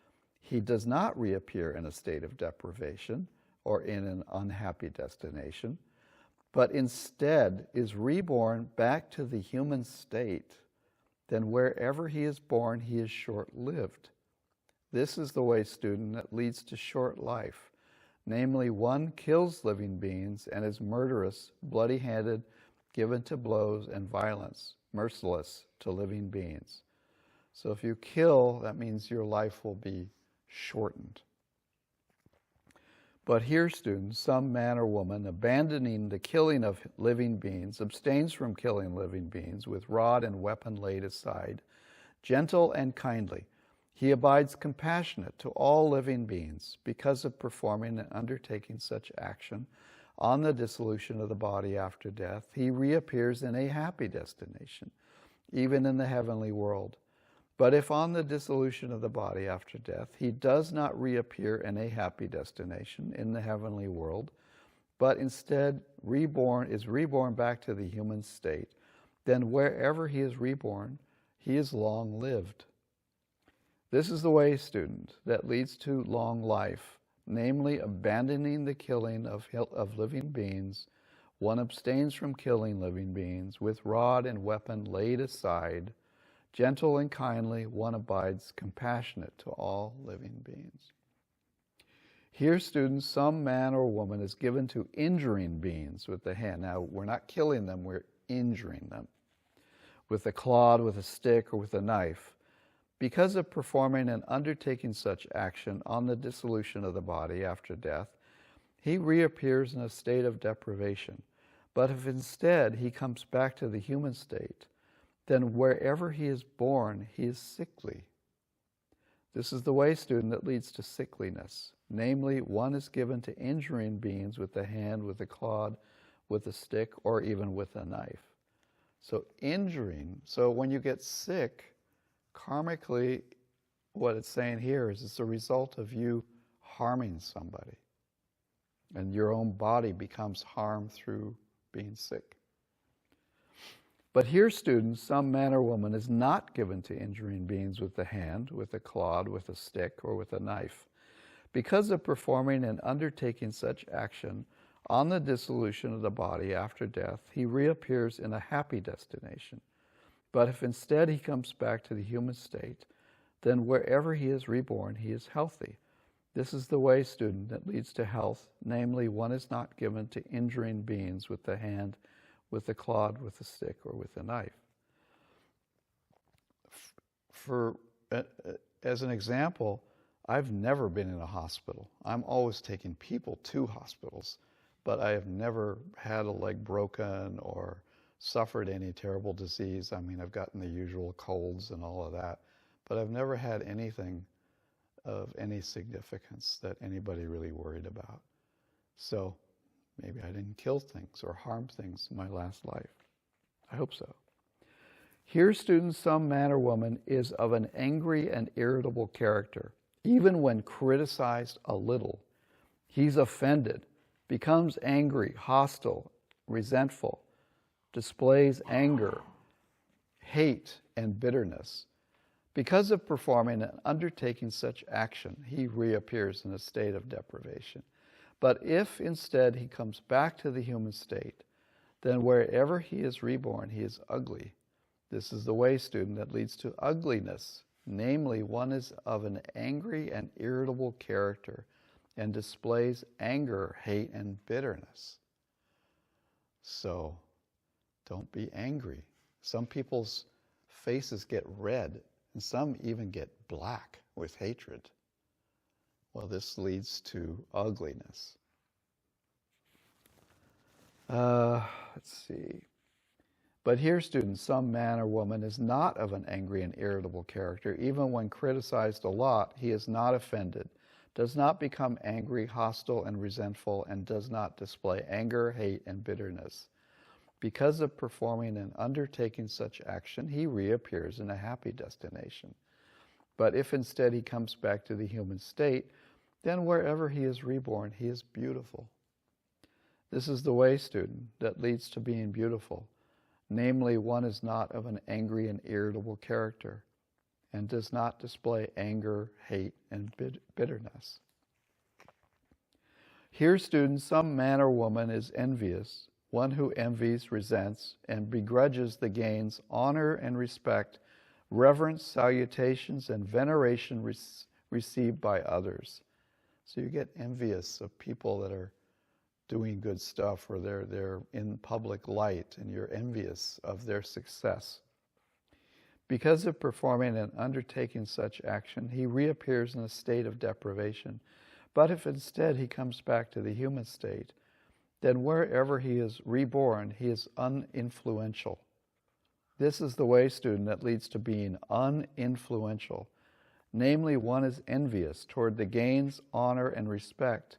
he does not reappear in a state of deprivation or in an unhappy destination, but instead is reborn back to the human state, then wherever he is born, he is short-lived. This is the way, student, that leads to short life. Namely, one kills living beings and is murderous, bloody-handed, given to blows and violence, merciless to living beings. So if you kill, that means your life will be shortened. But here, students, some man or woman, abandoning the killing of living beings, abstains from killing living beings with rod and weapon laid aside, gentle and kindly. He abides compassionate to all living beings because of performing and undertaking such action on the dissolution of the body after death. He reappears in a happy destination, even in the heavenly world. But if on the dissolution of the body after death, he does not reappear in a happy destination in the heavenly world, but instead is reborn back to the human state, then wherever he is reborn, he is long-lived. This is the way, student, that leads to long life, namely abandoning the killing of living beings. One abstains from killing living beings with rod and weapon laid aside. Gentle and kindly, one abides compassionate to all living beings. Here, students, some man or woman is given to injuring beings with the hand. Now, we're not killing them, we're injuring them. With a clod, with a stick, or with a knife. Because of performing and undertaking such action on the dissolution of the body after death, he reappears in a state of deprivation. But if instead he comes back to the human state, then wherever he is born, he is sickly. This is the way, student, that leads to sickliness. Namely, one is given to injuring beings with the hand, with a clod, with a stick, or even with a knife. So injuring, so when you get sick, karmically, what it's saying here is it's a result of you harming somebody. And your own body becomes harmed through being sick. But here, students, some man or woman is not given to injuring beings with the hand, with a clod, with a stick, or with a knife. Because of performing and undertaking such action on the dissolution of the body after death, he reappears in a happy destination. But if instead he comes back to the human state, then wherever he is reborn, he is healthy. This is the way, student, that leads to health. Namely, one is not given to injuring beings with the hand, with a clod, with a stick, or with a knife. As an example, I've never been in a hospital. I'm always taking people to hospitals, but I have never had a leg broken or suffered any terrible disease. I mean, I've gotten the usual colds and all of that, but I've never had anything of any significance that anybody really worried about. So maybe I didn't kill things or harm things in my last life. I hope so. Here, students, some man or woman is of an angry and irritable character. Even when criticized a little, he's offended, becomes angry, hostile, resentful, displays anger, hate, and bitterness. Because of performing and undertaking such action, he reappears in a state of deprivation. But if instead he comes back to the human state, then wherever he is reborn, he is ugly. This is the way, student, that leads to ugliness. Namely, one is of an angry and irritable character and displays anger, hate, and bitterness. So, don't be angry. Some people's faces get red, and some even get black with hatred. Well, this leads to ugliness. Let's see. But here, students, some man or woman is not of an angry and irritable character. Even when criticized a lot, he is not offended, does not become angry, hostile, and resentful, and does not display anger, hate, and bitterness. Because of performing and undertaking such action, he reappears in a happy destination. But if instead he comes back to the human state, then wherever he is reborn, he is beautiful. This is the way, student, that leads to being beautiful. Namely, one is not of an angry and irritable character and does not display anger, hate, and bitterness. Here, students, some man or woman is envious, one who envies, resents, and begrudges the gains, honor and respect, reverence, salutations, and veneration received by others. So you get envious of people that are doing good stuff, or they're in public light, and you're envious of their success. Because of performing and undertaking such action, he reappears in a state of deprivation. But if instead he comes back to the human state, then wherever he is reborn, he is uninfluential. This is the way, student, that leads to being uninfluential. Namely, one is envious toward the gains, honor, and respect,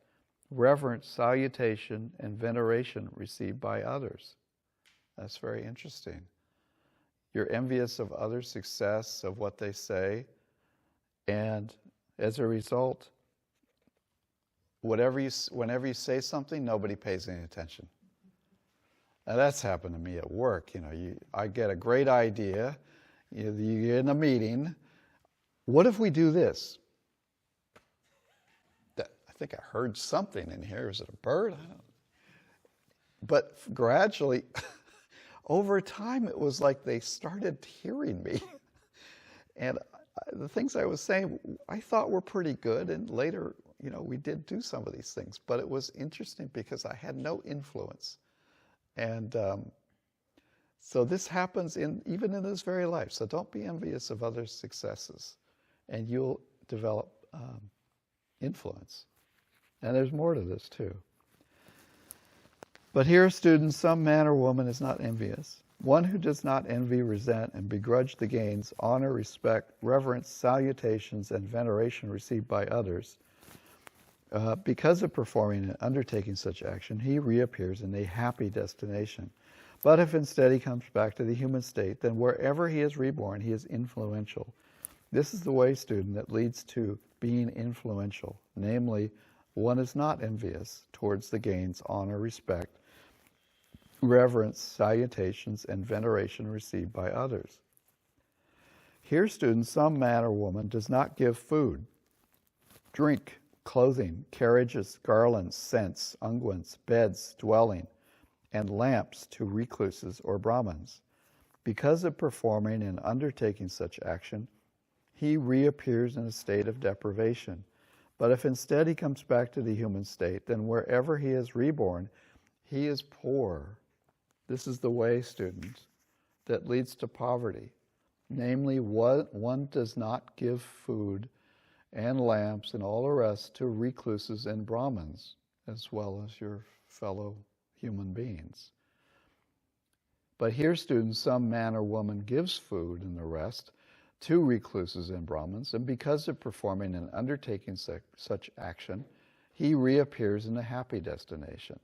reverence, salutation, and veneration received by others. That's very interesting. You're envious of others' success, of what they say, and as a result, whenever you say something, nobody pays any attention. Now that's happened to me at work. I get a great idea. You're in a meeting. What if we do this? I think I heard something in here. Is it a bird? I don't know. But gradually, over time, it was like they started hearing me. And the things I was saying, I thought were pretty good. And later, we did do some of these things. But it was interesting because I had no influence. And so this happens even in this very life. So don't be envious of others' successes, and you'll develop influence. And there's more to this too. But here, students, some man or woman is not envious. One who does not envy, resent, and begrudge the gains, honor, respect, reverence, salutations, and veneration received by others. Because of performing and undertaking such action, he reappears in a happy destination. But if instead he comes back to the human state, then wherever he is reborn, he is influential. This is the way, student, that leads to being influential. Namely, one is not envious towards the gains, honor, respect, reverence, salutations, and veneration received by others. Here, students, some man or woman does not give food, drink, clothing, carriages, garlands, scents, unguents, beds, dwelling, and lamps to recluses or Brahmins. Because of performing and undertaking such action, he reappears in a state of deprivation. But if instead he comes back to the human state, then wherever he is reborn, he is poor. This is the way, students, that leads to poverty. Namely, one does not give food and lamps and all the rest to recluses and Brahmins, as well as your fellow human beings. But here, students, some man or woman gives food and the rest to recluses and Brahmins, and because of performing and undertaking such action, he reappears in a happy destination.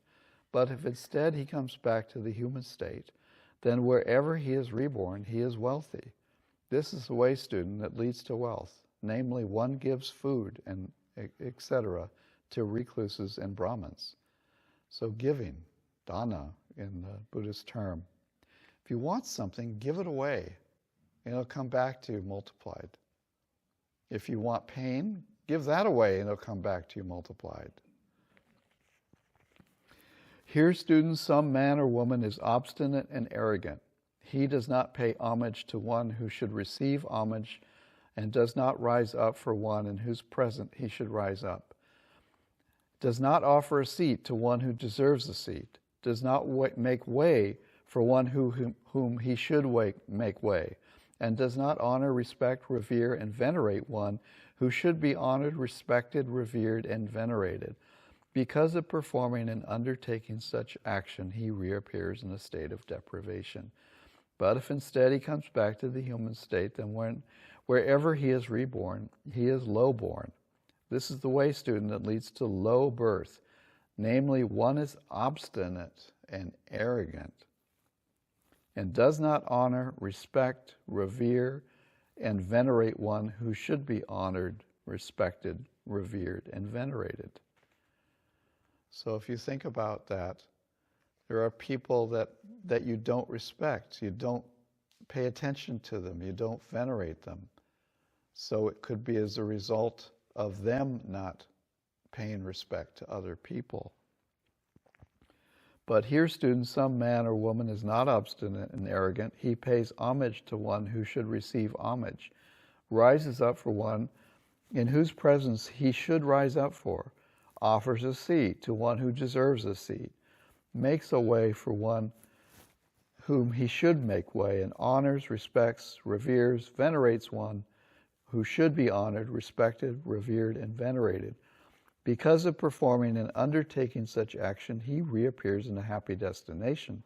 But if instead he comes back to the human state, then wherever he is reborn, he is wealthy. This is the way, student, that leads to wealth. Namely, one gives food and etc. to recluses and Brahmins. So giving, dana in the Buddhist term, If you want something, give it away, and it'll come back to you multiplied. If you want pain, give that away, and it'll come back to you multiplied. Here, students, some man or woman is obstinate and arrogant. He does not pay homage to one who should receive homage, and does not rise up for one in whose presence he should rise up. Does not offer a seat to one who deserves a seat. Does not make way for one whom he should make way, and does not honor, respect, revere, and venerate one who should be honored, respected, revered, and venerated. Because of performing and undertaking such action, he reappears in a state of deprivation. But if instead he comes back to the human state, then wherever he is reborn, he is low-born. This is the way, student, that leads to low birth. Namely, one is obstinate and arrogant, and does not honor, respect, revere, and venerate one who should be honored, respected, revered, and venerated. So if you think about that, there are people that you don't respect, you don't pay attention to them, you don't venerate them. So it could be as a result of them not paying respect to other people. But here, students, some man or woman is not obstinate and arrogant. He pays homage to one who should receive homage, rises up for one in whose presence he should rise up for, offers a seat to one who deserves a seat, makes a way for one whom he should make way, and honors, respects, reveres, venerates one who should be honored, respected, revered, and venerated. Because of performing and undertaking such action, he reappears in a happy destination.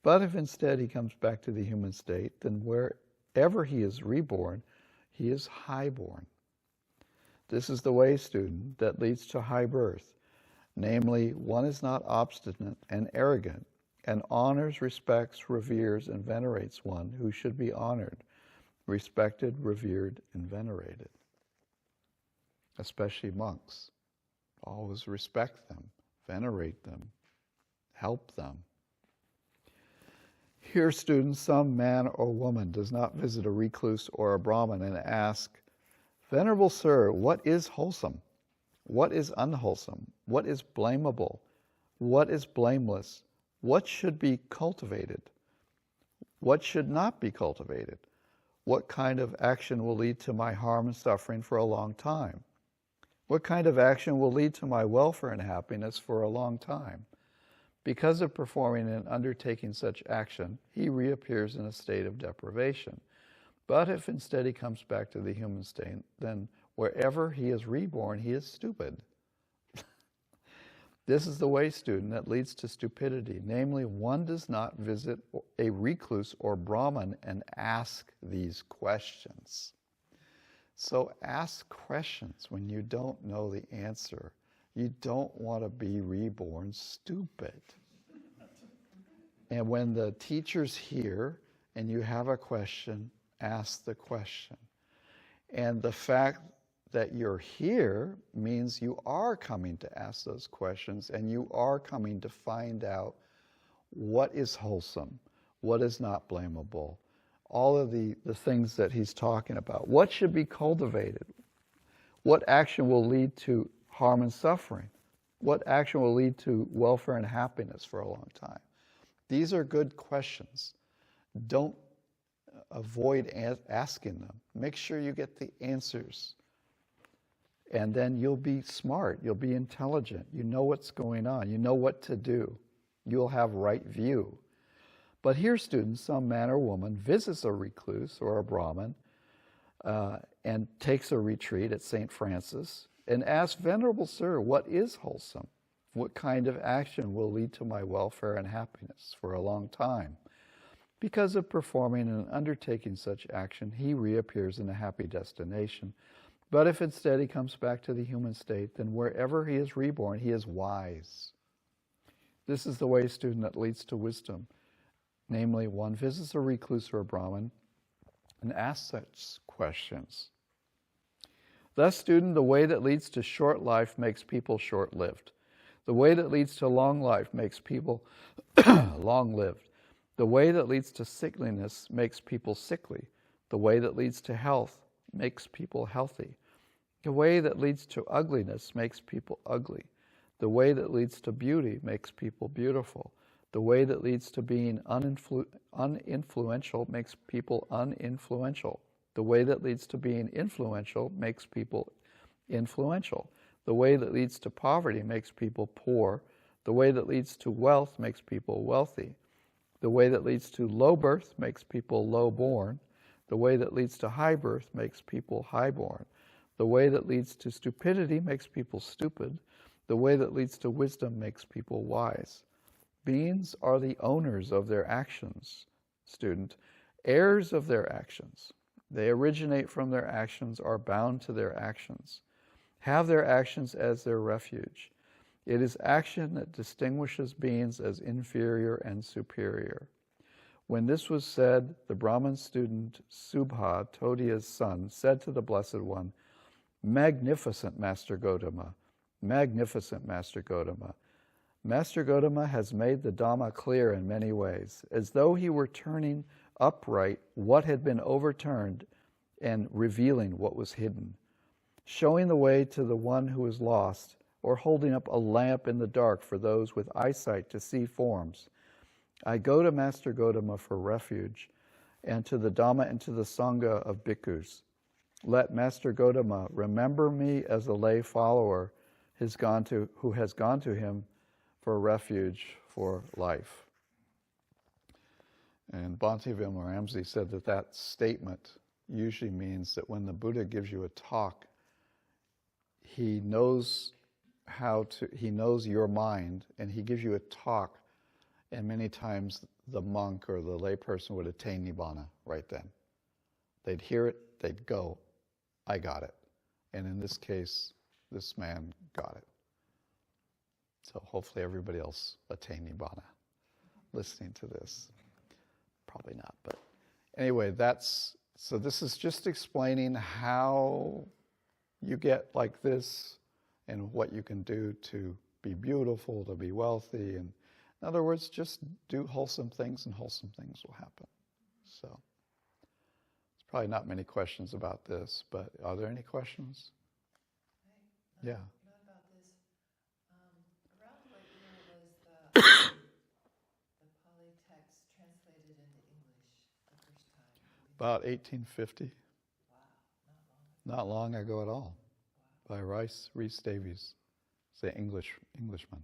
But if instead he comes back to the human state, then wherever he is reborn, he is highborn. This is the way, student, that leads to high birth. Namely, one is not obstinate and arrogant, and honors, respects, reveres, and venerates one who should be honored, respected, revered, and venerated. Especially monks. Always respect them, venerate them, help them. Here, students, some man or woman does not visit a recluse or a Brahmin and ask, "Venerable sir, what is wholesome? What is unwholesome? What is blamable? What is blameless? What should be cultivated? What should not be cultivated? What kind of action will lead to my harm and suffering for a long time? What kind of action will lead to my welfare and happiness for a long time?" Because of performing and undertaking such action, he reappears in a state of deprivation. But if instead he comes back to the human state, then wherever he is reborn, he is stupid. This is the way, student, that leads to stupidity. Namely, one does not visit a recluse or Brahmin and ask these questions. So ask questions when you don't know the answer. You don't want to be reborn stupid. And when the teacher's here and you have a question, ask the question. And the fact that you're here means you are coming to ask those questions, and you are coming to find out what is wholesome, what is not blamable, all of the things that he's talking about. What should be cultivated? What action will lead to harm and suffering? What action will lead to welfare and happiness for a long time? These are good questions. Don't avoid asking them. Make sure you get the answers. And then you'll be smart. You'll be intelligent. You know what's going on. You know what to do. You'll have right view. But here, students, some man or woman visits a recluse or a Brahmin and takes a retreat at St. Francis and asks, "Venerable sir, what is wholesome? What kind of action will lead to my welfare and happiness for a long time?" Because of performing and undertaking such action, he reappears in a happy destination. But if instead he comes back to the human state, then wherever he is reborn, he is wise. This is the way, student, that leads to wisdom. Namely, one visits a recluse or a Brahmin and asks such questions. Thus, student, the way that leads to short life makes people short-lived. The way that leads to long life makes people long-lived. The way that leads to sickliness makes people sickly. The way that leads to health makes people healthy. The way that leads to ugliness makes people ugly. The way that leads to beauty makes people beautiful. The way that leads to being uninfluential makes people uninfluential. The way that leads to being influential makes people influential. The way that leads to poverty makes people poor. The way that leads to wealth makes people wealthy. The way that leads to low birth makes people low-born. The way that leads to high birth makes people high-born. The way that leads to stupidity makes people stupid. The way that leads to wisdom makes people wise. Beings are the owners of their actions, student, heirs of their actions. They originate from their actions, are bound to their actions, have their actions as their refuge. It is action that distinguishes beings as inferior and superior. When this was said, the Brahmin student Subha, Todia's son, said to the Blessed One, "Magnificent Master Gotama, magnificent Master Gotama. Master Gotama has made the Dhamma clear in many ways, as though he were turning upright what had been overturned and revealing what was hidden, showing the way to the one who is lost, or holding up a lamp in the dark for those with eyesight to see forms. I go to Master Gotama for refuge, and to the Dhamma and to the Sangha of bhikkhus. Let Master Gotama remember me as a lay follower who has gone to him for refuge for life." And Bhante Vimaramsi said that that statement usually means that when the Buddha gives you a talk, he knows your mind, and he gives you a talk, and many times the monk or the layperson would attain Nibbana right then. They'd hear it, they'd go, I got it. And in this case, this man got it. So hopefully everybody else attained Nibbana listening to this. Probably not, but anyway, so this is just explaining how you get like this and what you can do to be beautiful, to be wealthy. And in other words, just do wholesome things and wholesome things will happen. So there's probably not many questions about this, but are there any questions? Yeah. Not about this. Around what year was the Pali text translated into English the first time? About 1850. Wow, Not long ago at all. By Rhys Davies. It's an Englishman.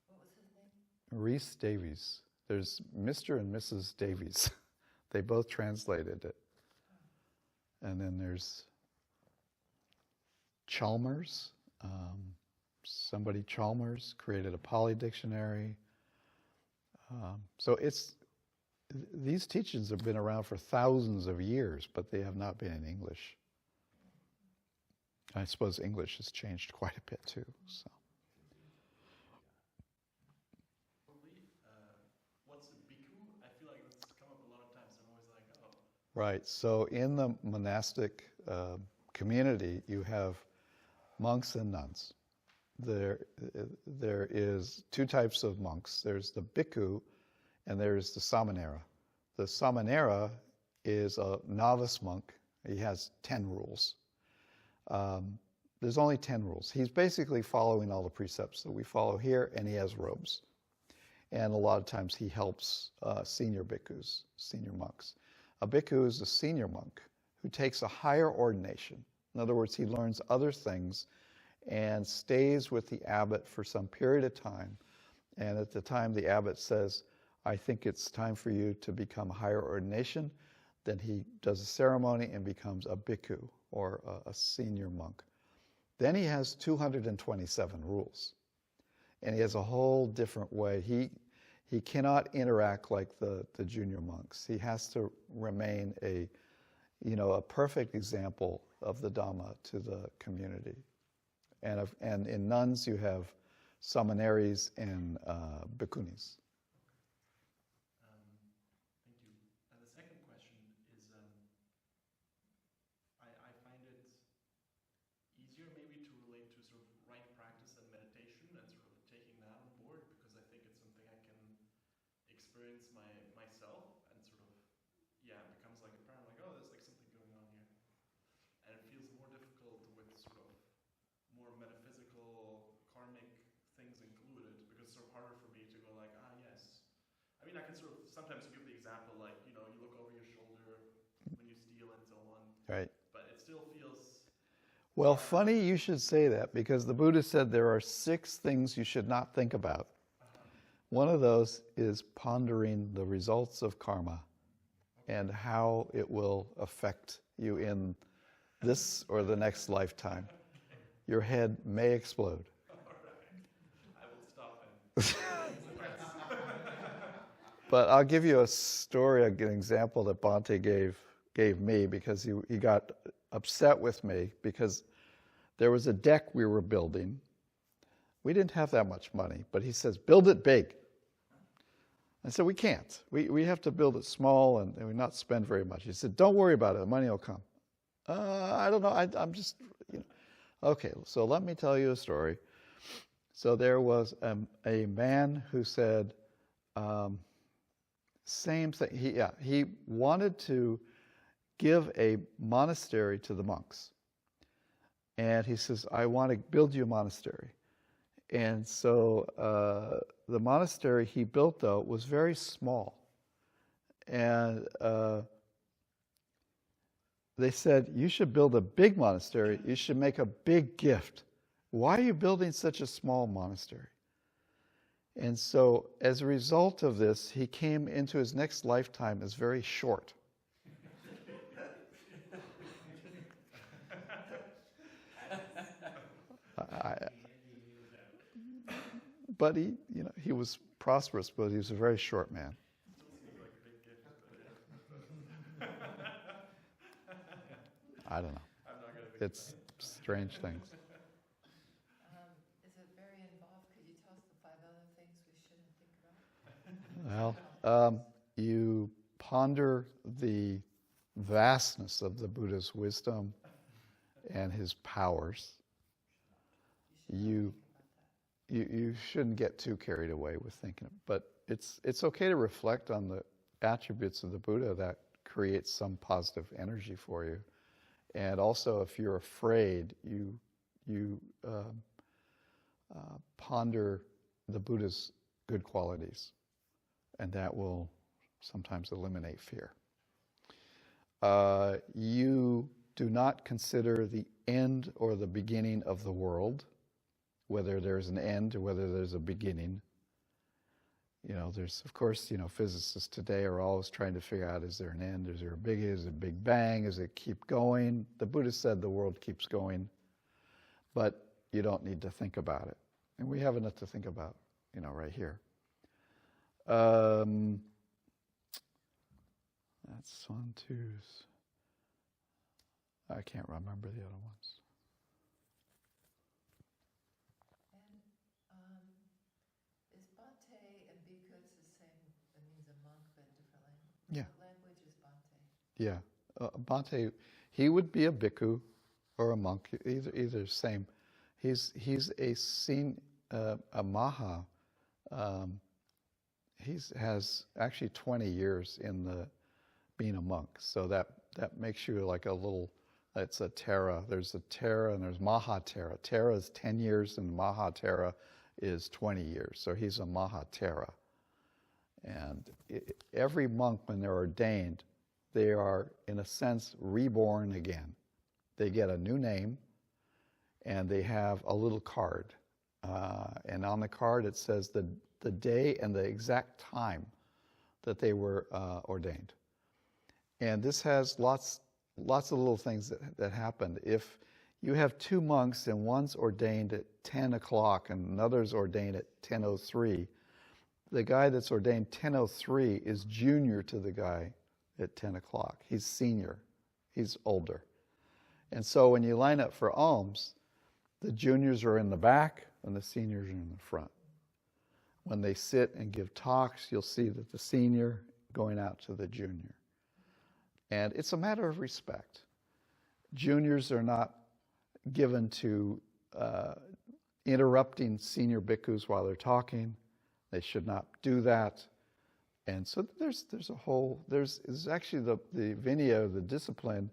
What was his name? Rhys Davies. There's Mr. and Mrs. Davies. They both translated it. And then there's Chalmers. Chalmers created a Pali dictionary. So these teachings have been around for thousands of years, but they have not been in English. I suppose English has changed quite a bit too. So. What's a bhikkhu? I feel like that's come up a lot of times. I'm always like, oh. Right. So in the monastic community, you have monks and nuns. There is two types of monks. There's the bhikkhu, and there's the samanera. The samanera is a novice monk. He has 10 rules. There's only 10 rules. He's basically following all the precepts that we follow here, and he has robes. And a lot of times he helps senior bhikkhus, senior monks. A bhikkhu is a senior monk who takes a higher ordination. In other words, he learns other things and stays with the abbot for some period of time. And at the time the abbot says, I think it's time for you to become a higher ordination, then he does a ceremony and becomes a bhikkhu, or a senior monk. Then he has 227 rules. And he has a whole different way. He cannot interact like the junior monks. He has to remain a perfect example of the Dhamma to the community. And in nuns you have samaneris and bhikkhunis. Thank you. And the second question is, I find it easier maybe to relate to sort of right practice and meditation and sort of taking that on board, because I think it's something I can experience myself and sort of, yeah, it becomes like apparent, like, oh, there's like something going on here. And it feels more difficult with sort of more metaphysical, karmic things included, because it's sort of harder for me to go like, ah, yes. I mean, I can sort of sometimes give the example, like, you know, you look over your shoulder when you steal and so on. Right. But it still feels... Well, funny you should say that, because the Buddha said there are 6 things you should not think about. One of those is pondering the results of karma and how it will affect you in this or the next lifetime. Your head may explode. All right. I will stop him. But I'll give you a story, an example that Bhante gave me, because he got upset with me because there was a deck we were building. We didn't have that much money, but he says, build it big. I said, we can't. We have to build it small and we not spend very much. He said, don't worry about it. The money will come. I don't know. I'm just, you know. Okay, so let me tell you a story. So there was a man who said, same thing. He wanted to give a monastery to the monks. And he says, I want to build you a monastery. And so the monastery he built, though, was very small. And they said, you should build a big monastery. You should make a big gift. Why are you building such a small monastery? And so as a result of this, he came into his next lifetime as very short. But he was prosperous, but he was a very short man. I don't know. It's strange things. Is it very involved? Could you tell us the 5 other things we shouldn't think about? Well, you ponder the vastness of the Buddha's wisdom and his powers. You shouldn't get too carried away with thinking, but it's okay to reflect on the attributes of the Buddha that create some positive energy for you. And also, if you're afraid, you ponder the Buddha's good qualities, and that will sometimes eliminate fear. You do not consider the end or the beginning of the world, whether there's an end or whether there's a beginning. There's, of course, physicists today are always trying to figure out, is there an end? Is there a beginning? Is it a big bang? Does it keep going? The Buddha said the world keeps going, but you don't need to think about it. And we have enough to think about, right here. That's 1, 2. I can't remember the other ones. Is Bhante and Bhikkhu the same? That means a monk, but different language. Yeah. What language is Bhante? Yeah, Bhante, he would be a bhikkhu or a monk, either same. He's a maha. He has actually 20 years in being a monk, so that makes you like a little. It's a Tera. There's a Tera and there's Mahatera. Tera is 10 years and Mahatera is 20 years. So he's a Mahatera. And every monk, when they're ordained, they are, in a sense, reborn again. They get a new name and they have a little card. And on the card it says the day and the exact time that they were ordained. And this has lots of little things that happened. If you have 2 monks and one's ordained at 10 o'clock and another's ordained at 10:03, the guy that's ordained 10:03 is junior to the guy at 10 o'clock. He's senior. He's older. And so when you line up for alms, the juniors are in the back and the seniors are in the front. When they sit and give talks, you'll see that the senior going out to the junior. And it's a matter of respect. Juniors are not given to interrupting senior bhikkhus while they're talking. They should not do that. And so there's actually the Vinaya, the discipline,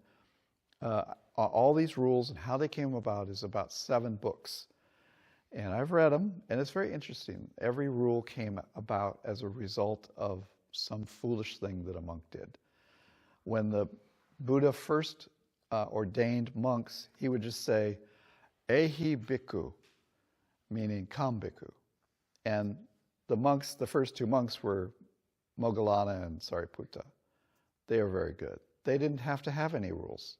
all these rules and how they came about is about 7 books. And I've read them, and it's very interesting. Every rule came about as a result of some foolish thing that a monk did. When the Buddha first ordained monks, he would just say, Ehi bhikkhu, meaning come bhikkhu. And the monks, the first 2 monks were Moggallana and Sariputta. They were very good. They didn't have to have any rules.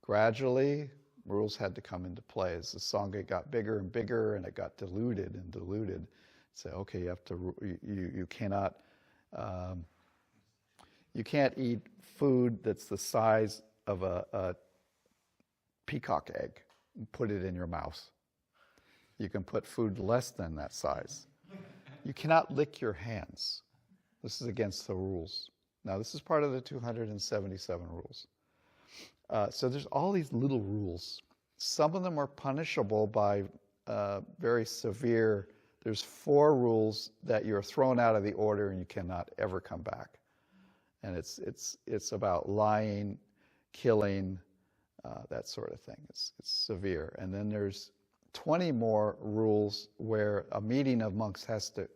Gradually, rules had to come into play as the Sangha got bigger and bigger, and it got diluted and diluted. Say, okay, you have to, you cannot, you can't eat food that's the size of a peacock egg and put it in your mouth. You can put food less than that size. You cannot lick your hands. This is against the rules. Now, this is part of the 277 rules. So there's all these little rules. Some of them are punishable by very severe. There's 4 rules that you're thrown out of the order and you cannot ever come back. And it's about lying, killing, that sort of thing. It's severe. And then there's 20 more rules where a meeting of monks has to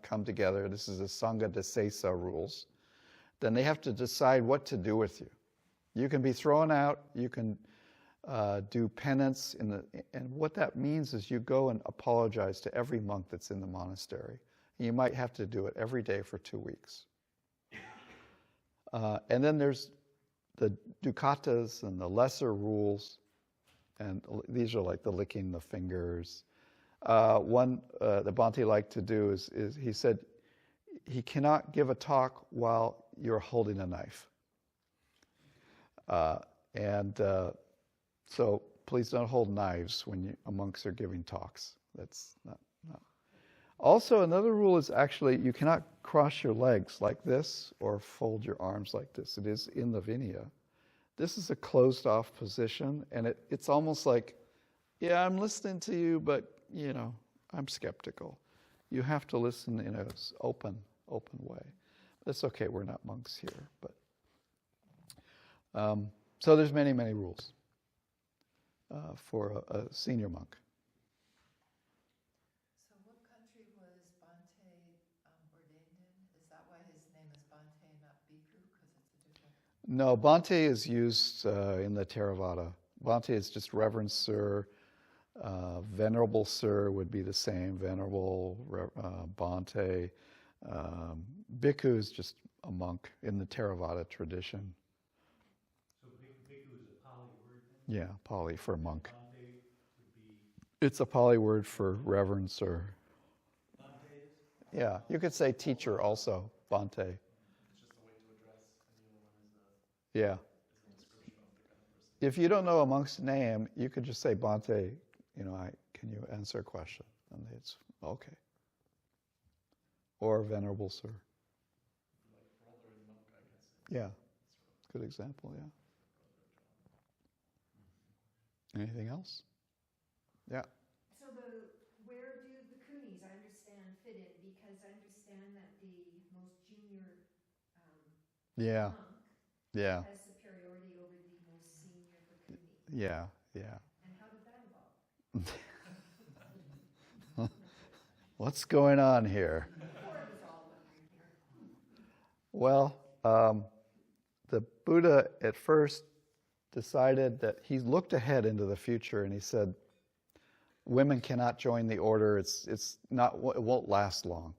come together. This is the Sangha Dasesa rules. Then they have to decide what to do with you. You can be thrown out. You can do penance. And what that means is you go and apologize to every monk that's in the monastery. And you might have to do it every day for 2 weeks. And then there's the dukkhatas and the lesser rules. And these are like the licking the fingers. One that Bhante liked to do is he said he cannot give a talk while you're holding a knife. So please don't hold knives when monks are giving talks. That's not. Also, another rule is actually you cannot cross your legs like this or fold your arms like this. It is in the Vinaya. This is a closed-off position, and it's almost like, yeah, I'm listening to you, but, I'm skeptical. You have to listen in an open way. That's okay, we're not monks here. But so there's many, many rules for a senior monk. So what country was Bhante ordained in? Is that why his name is Bhante, not Bhikkhu? Because it's a different... No, Bhante is used in the Theravada. Bhante is just Reverend Sir. Venerable Sir would be the same. Venerable, Bhante. Bhikkhu is just a monk in the Theravada tradition. So bhikkhu is a Pali word then? Yeah, Pali for monk. Bhante would be... It's a Pali word for Reverend Sir. Bhante is? Yeah, you could say teacher also, Bhante. It's just a way to address, and the other one is Yeah. a description of the kind of person. If you don't know a monk's name, you could just say, Bhante, can you answer a question? And it's okay. Or Venerable Sir. Like brother and monk, I guess. Yeah, good example, yeah. Anything else? Yeah. So where do the kunis, I understand, fit in? Because I understand that the most junior Yeah. monk Yeah. has superiority over the most senior bhikkhuni. Yeah, yeah. And how did that evolve? What's going on here? Ford was all wondering here. Well, the Buddha at first decided that he looked ahead into the future and he said, women cannot join the order. It won't last long.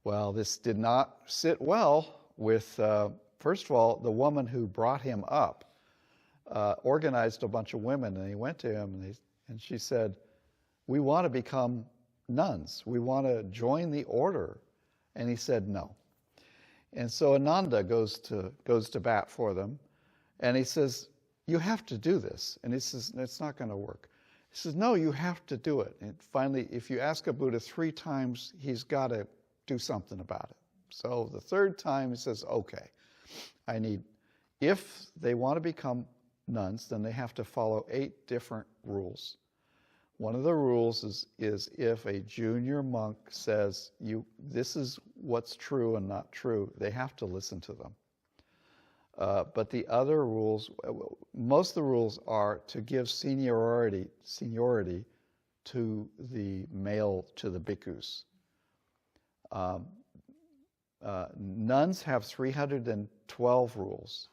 Well, this did not sit well with, first of all, the woman who brought him up organized a bunch of women, and he went to him and she said, we want to become nuns. We want to join the order. And he said no. And so Ananda goes to bat for them, and he says, you have to do this. And he says, it's not going to work. He says, no, you have to do it. And finally, if you ask a Buddha 3 times, he's got to do something about it. So the 3rd time, he says, okay, if they want to become nuns, then they have to follow 8 different rules. one of the rules is if a junior monk says, this is what's true and not true, they have to listen to them. But the other rules, most of the rules are to give seniority to the bhikkhus. Nuns have 312 rules.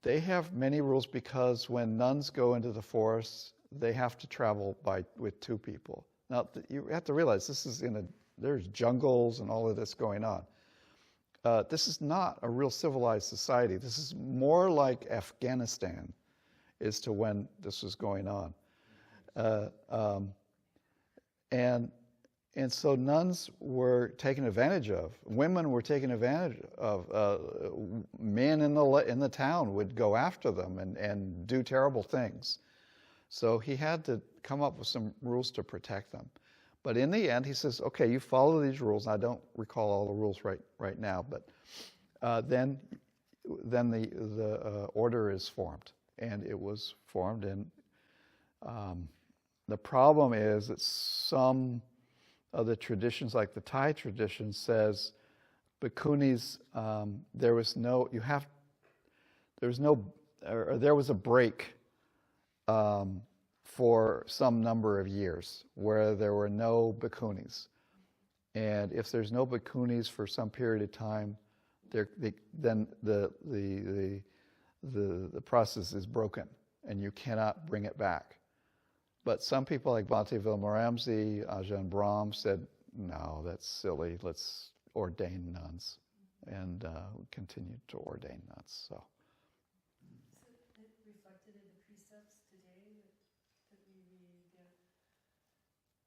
They have many rules because when nuns go into the forests, they have to travel with two people. Now, you have to realize there's jungles and all of this going on. This is not a real civilized society. This is more like Afghanistan as to when this was going on. And so nuns were taken advantage of. Women were taken advantage of. Men in the town would go after them and do terrible things. So he had to come up with some rules to protect them. But in the end, he says, okay, you follow these rules. I don't recall all the rules right now, but then the order is formed. And it was formed. And the problem is that some of the traditions, like the Thai tradition, says bhikkhunis, there was a break for some number of years where there were no bhikkhunis. And if there's no bhikkhunis for some period of time, then the process is broken and you cannot bring it back. But some people like Bhante Vimalaramsi, Ajahn Brahm said, no, that's silly, let's ordain nuns, and continued to ordain nuns. So. Is it reflected in the precepts today that we read,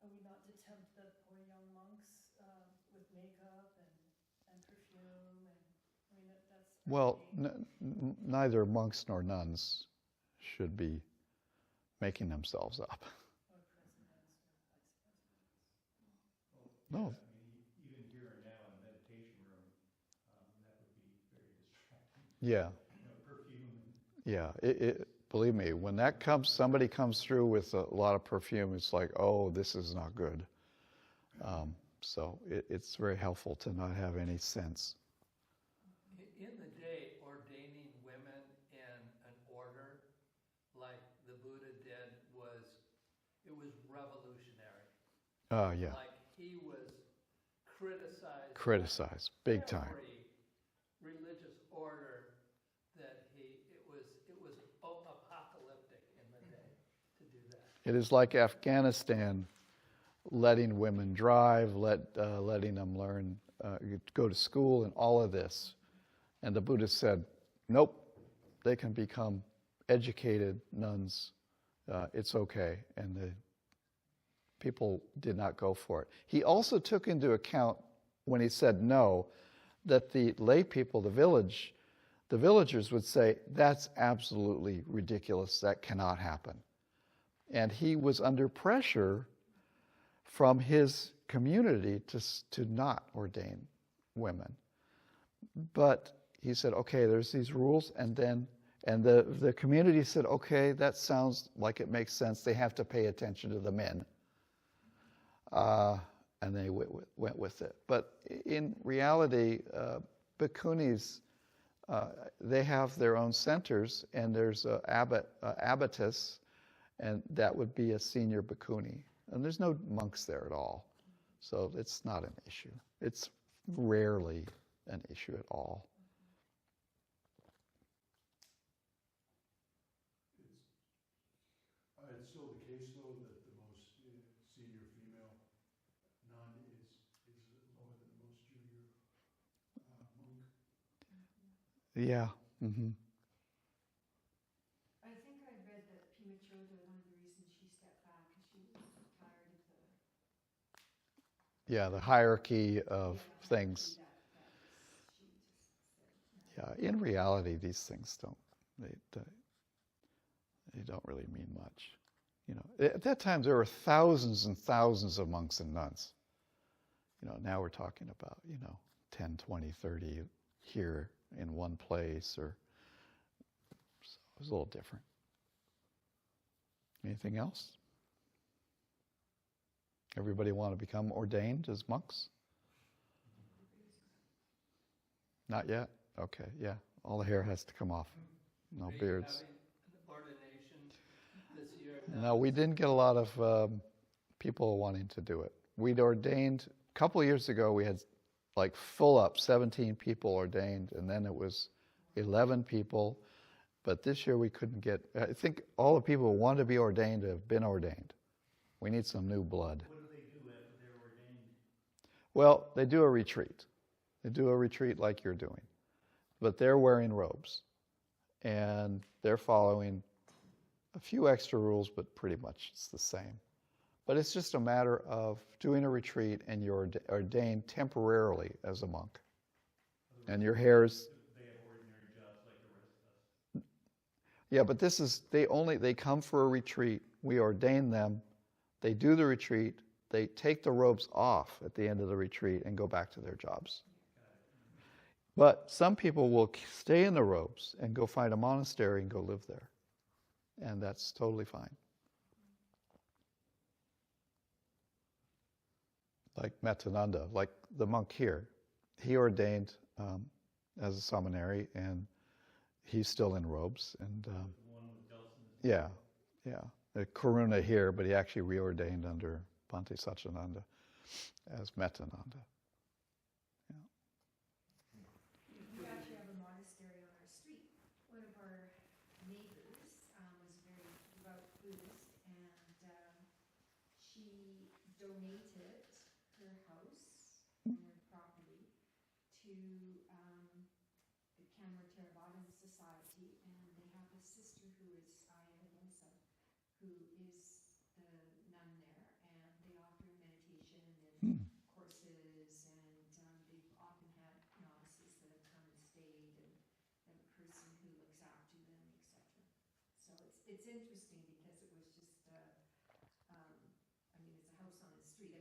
are we not to tempt the poor young monks with makeup and perfume? That's well, neither monks nor nuns should be making themselves up. No. Even here and now in the meditation room, that would be very distracting. Yeah. Perfume. Yeah. Believe me, when somebody comes through with a lot of perfume, it's like, oh, this is not good. So it's very helpful to not have any sense. In the day, ordaining women in an order like the Buddha did it was revolutionary. Oh, yeah. Like he was criticized. Criticized, big time. Every religious order that it was apocalyptic in the day to do that. It is like Afghanistan, letting women drive, letting them learn, go to school, and all of this. And the Buddha said, nope, they can become educated nuns. It's okay. And the people did not go for it. He also took into account, when he said no, that the lay people, the villagers would say, that's absolutely ridiculous. That cannot happen. And he was under pressure from his community to not ordain women. But he said, okay, there's these rules, and the community said, okay, that sounds like it makes sense. They have to pay attention to the men. And they went with it. But in reality, bhikkhunis, they have their own centers, and there's an abbotess, and that would be a senior bhikkhuni. And there's no monks there at all. So it's not an issue. It's rarely an issue at all. It's still the case, though, that the most senior female nun is lower than the most junior monk. Yeah. Mm-hmm. I think I read that Pema Chodron, one of the reasons she stepped back is she was tired of the... Yeah, the hierarchy of things. Yeah, in reality, these things they don't really mean much. You know, at that time there were thousands and thousands of monks and nuns. You know, now we're talking about, 10, 20, 30 here in one place, so it was a little different. Anything else? Everybody want to become ordained as monks? Not yet? Okay, yeah. All the hair has to come off. No beards. Ordination this year? No, we didn't get a lot of people wanting to do it. We'd ordained, a couple of years ago, we had like full up, 17 people ordained, and then it was 11 people. But this year we couldn't get, I think all the people who wanted to be ordained have been ordained. We need some new blood. What do they do after they're ordained? Well, they do a retreat. They do a retreat like you're doing. But they're wearing robes. And they're following a few extra rules, but pretty much it's the same. But it's just a matter of doing a retreat and you're ordained temporarily as a monk. And your hair is... They have ordinary jobs like the rest of us. Yeah, but this is, they come for a retreat. We ordain them. They do the retreat. They take the robes off at the end of the retreat and go back to their jobs. But some people will stay in the robes and go find a monastery and go live there. And that's totally fine. Like Metta, like the monk here. He ordained as a seminary, and he's still in robes. And yeah. Karuna here, but he actually reordained under Bhante Satchidananda as Mettananda. We actually have a monastery on our street. One of our neighbors was very devout Buddhist, and she donated her house and her property to the Canmore Theravada Society, and they have a sister who is Ayana, who is the nun there, and they offer meditation and courses, and they've often had novices that have come and stayed, and have a person who looks after them, etc. So it's interesting because it was just, it's a house on the street.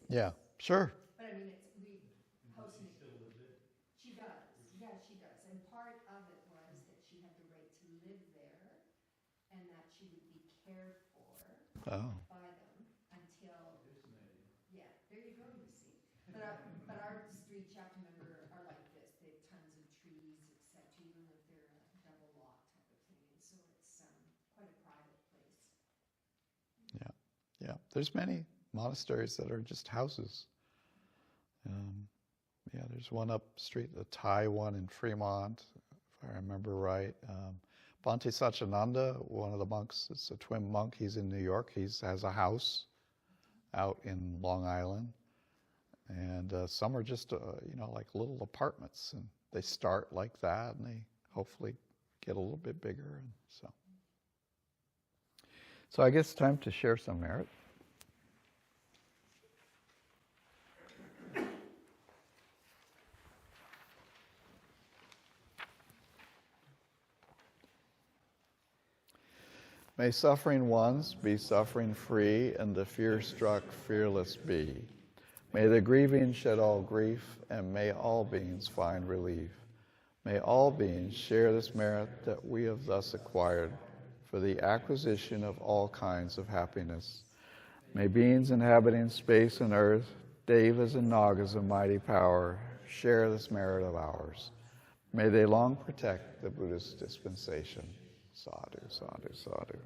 Yeah, sure. But I mean, house. She still lives there? She does. Yeah, she does. And part of it was that she had the right to live there, and that she would be cared for by them until. Yeah, there you go. You see, but our streets, you have to remember, are like this. They have tons of trees, etc. Even if they're a double lot type of thing, and so it's quite a private place. Yeah. There's many monasteries that are just houses. There's one up street, the Thai one in Fremont, if I remember right. Bhante Satchidananda, one of the monks, it's a TWIM monk. He's in New York. He has a house out in Long Island. And some are just, like little apartments. And they start like that, and they hopefully get a little bit bigger. And so I guess it's time to share some merit. May suffering ones be suffering free, and the fear-struck fearless be. May the grieving shed all grief, and may all beings find relief. May all beings share this merit that we have thus acquired for the acquisition of all kinds of happiness. May beings inhabiting space and earth, devas and nagas of mighty power, share this merit of ours. May they long protect the Buddhist dispensation. Sadhu, sadhu, sadhu.